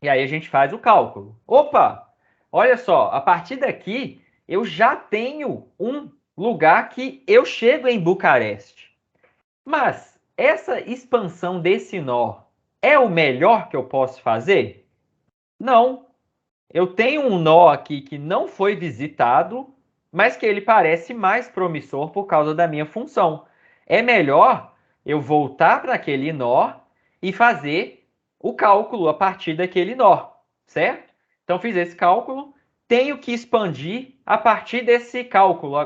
E aí a gente faz o cálculo. Opa! Olha só, a partir daqui eu já tenho um lugar que eu chego em Bucareste. Mas essa expansão desse nó é o melhor que eu posso fazer? Não. Eu tenho um nó aqui que não foi visitado, mas que ele parece mais promissor por causa da minha função. É melhor eu voltar para aquele nó e fazer o cálculo a partir daquele nó, certo? Então fiz esse cálculo, tenho que expandir a partir desse cálculo,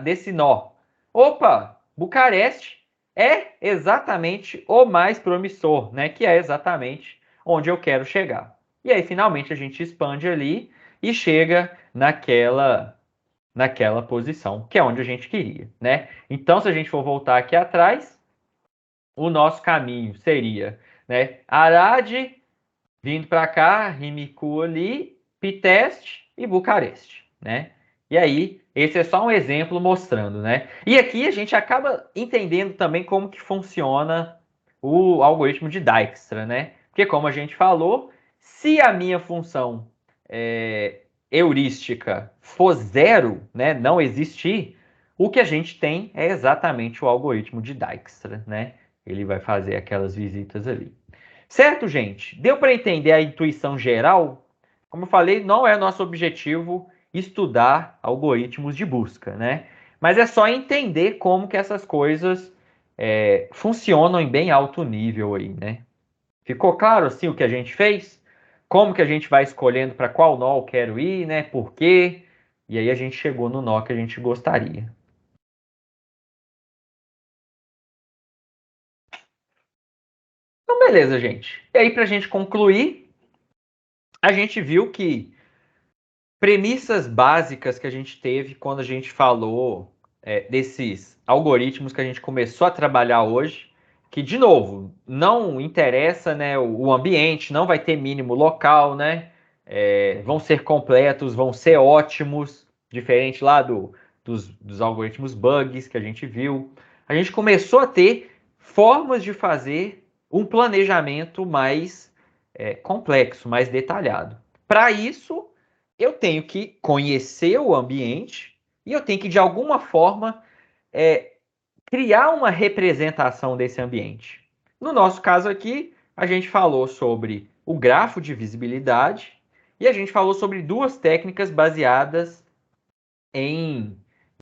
desse nó. Opa, Bucareste é exatamente o mais promissor, né? Que é exatamente onde eu quero chegar. E aí, finalmente, a gente expande ali e chega naquela posição, que é onde a gente queria, né? Então, se a gente for voltar aqui atrás, o nosso caminho seria, né, Arad, vindo para cá, Rimicu ali, Piteste e Bucareste, né? E aí, esse é só um exemplo mostrando, né? E aqui a gente acaba entendendo também como que funciona o algoritmo de Dijkstra, né? Porque como a gente falou, se a minha função heurística for zero, né, não existir, o que a gente tem é exatamente o algoritmo de Dijkstra, né? Ele vai fazer aquelas visitas ali. Certo, gente? Deu para entender a intuição geral? Como eu falei, não é nosso objetivo estudar algoritmos de busca, né? Mas é só entender como que essas coisas funcionam em bem alto nível aí, né? Ficou claro assim o que a gente fez? Como que a gente vai escolhendo para qual nó eu quero ir, né? Por quê? E aí a gente chegou no nó que a gente gostaria. Então, beleza, gente. E aí, para a gente concluir, a gente viu que premissas básicas que a gente teve quando a gente falou desses algoritmos que a gente começou a trabalhar hoje, que, de novo, não interessa, né, o ambiente, não vai ter mínimo local, né? Vão ser completos, vão ser ótimos, diferente lá dos algoritmos bugs que a gente viu. A gente começou a ter formas de fazer um planejamento mais complexo, mais detalhado. Para isso, eu tenho que conhecer o ambiente e eu tenho que, de alguma forma, criar uma representação desse ambiente. No nosso caso aqui, a gente falou sobre o grafo de visibilidade e a gente falou sobre duas técnicas baseadas em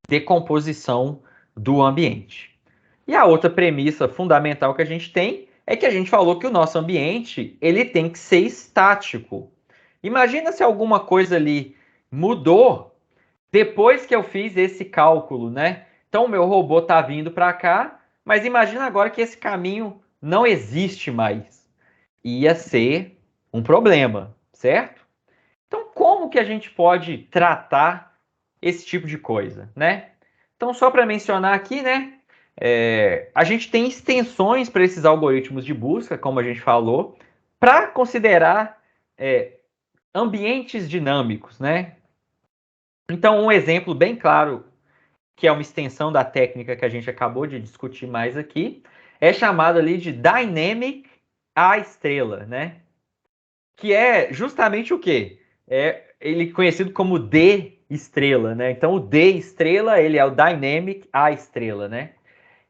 decomposição do ambiente. E a outra premissa fundamental que a gente tem é que a gente falou que o nosso ambiente ele tem que ser estático. Imagina se alguma coisa ali mudou depois que eu fiz esse cálculo, né? Então o meu robô está vindo para cá, mas imagina agora que esse caminho não existe mais. Ia ser um problema, certo? Então como que a gente pode tratar esse tipo de coisa, né? Então só para mencionar aqui, né? A gente tem extensões para esses algoritmos de busca, como a gente falou, para considerar ambientes dinâmicos, né? Então, um exemplo bem claro, que é uma extensão da técnica que a gente acabou de discutir mais aqui, é chamado ali de Dynamic A estrela, né? Que é justamente o quê? Ele é conhecido como D estrela, né? Então, o D estrela, ele é o Dynamic A estrela, né?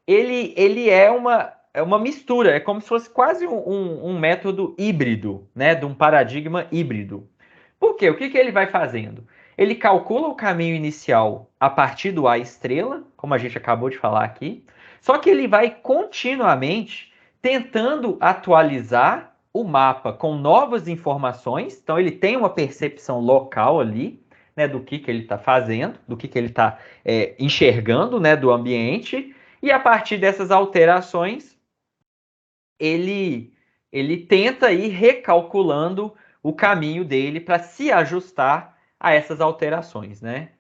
Ele é uma mistura, é como se fosse quase um método híbrido, né? De um paradigma híbrido. Por quê? O que ele vai fazendo? Ele calcula o caminho inicial a partir do A estrela, como a gente acabou de falar aqui, só que ele vai continuamente tentando atualizar o mapa com novas informações, então ele tem uma percepção local ali, né, do que ele está fazendo, do que ele está enxergando, né, do ambiente, e a partir dessas alterações, ele tenta ir recalculando o caminho dele para se ajustar a essas alterações, né?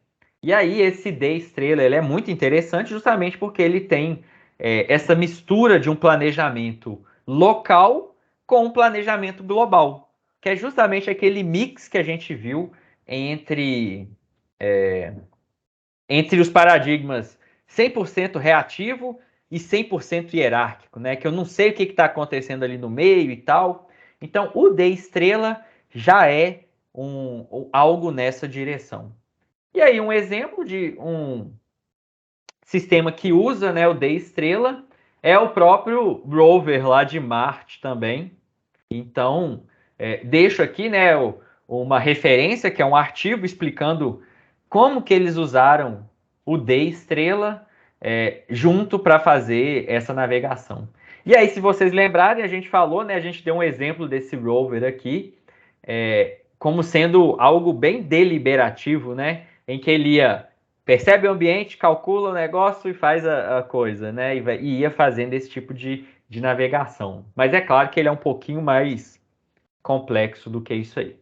E aí esse D estrela ele é muito interessante justamente porque ele tem essa mistura de um planejamento local com um planejamento global, que é justamente aquele mix que a gente viu entre, entre os paradigmas 100% reativo e 100% hierárquico, né? Que eu não sei o que está acontecendo ali no meio e tal. Então, o D estrela já é algo nessa direção. E aí, um exemplo de um sistema que usa, né, o D estrela é o próprio rover lá de Marte também. Então, deixo aqui, né, uma referência, que é um artigo explicando como que eles usaram o D estrela junto para fazer essa navegação. E aí, se vocês lembrarem, a gente falou, né, a gente deu um exemplo desse rover aqui, como sendo algo bem deliberativo, né, em que ele percebe o ambiente, calcula o negócio e faz a coisa, né, e ia fazendo esse tipo de navegação. Mas é claro que ele é um pouquinho mais complexo do que isso aí.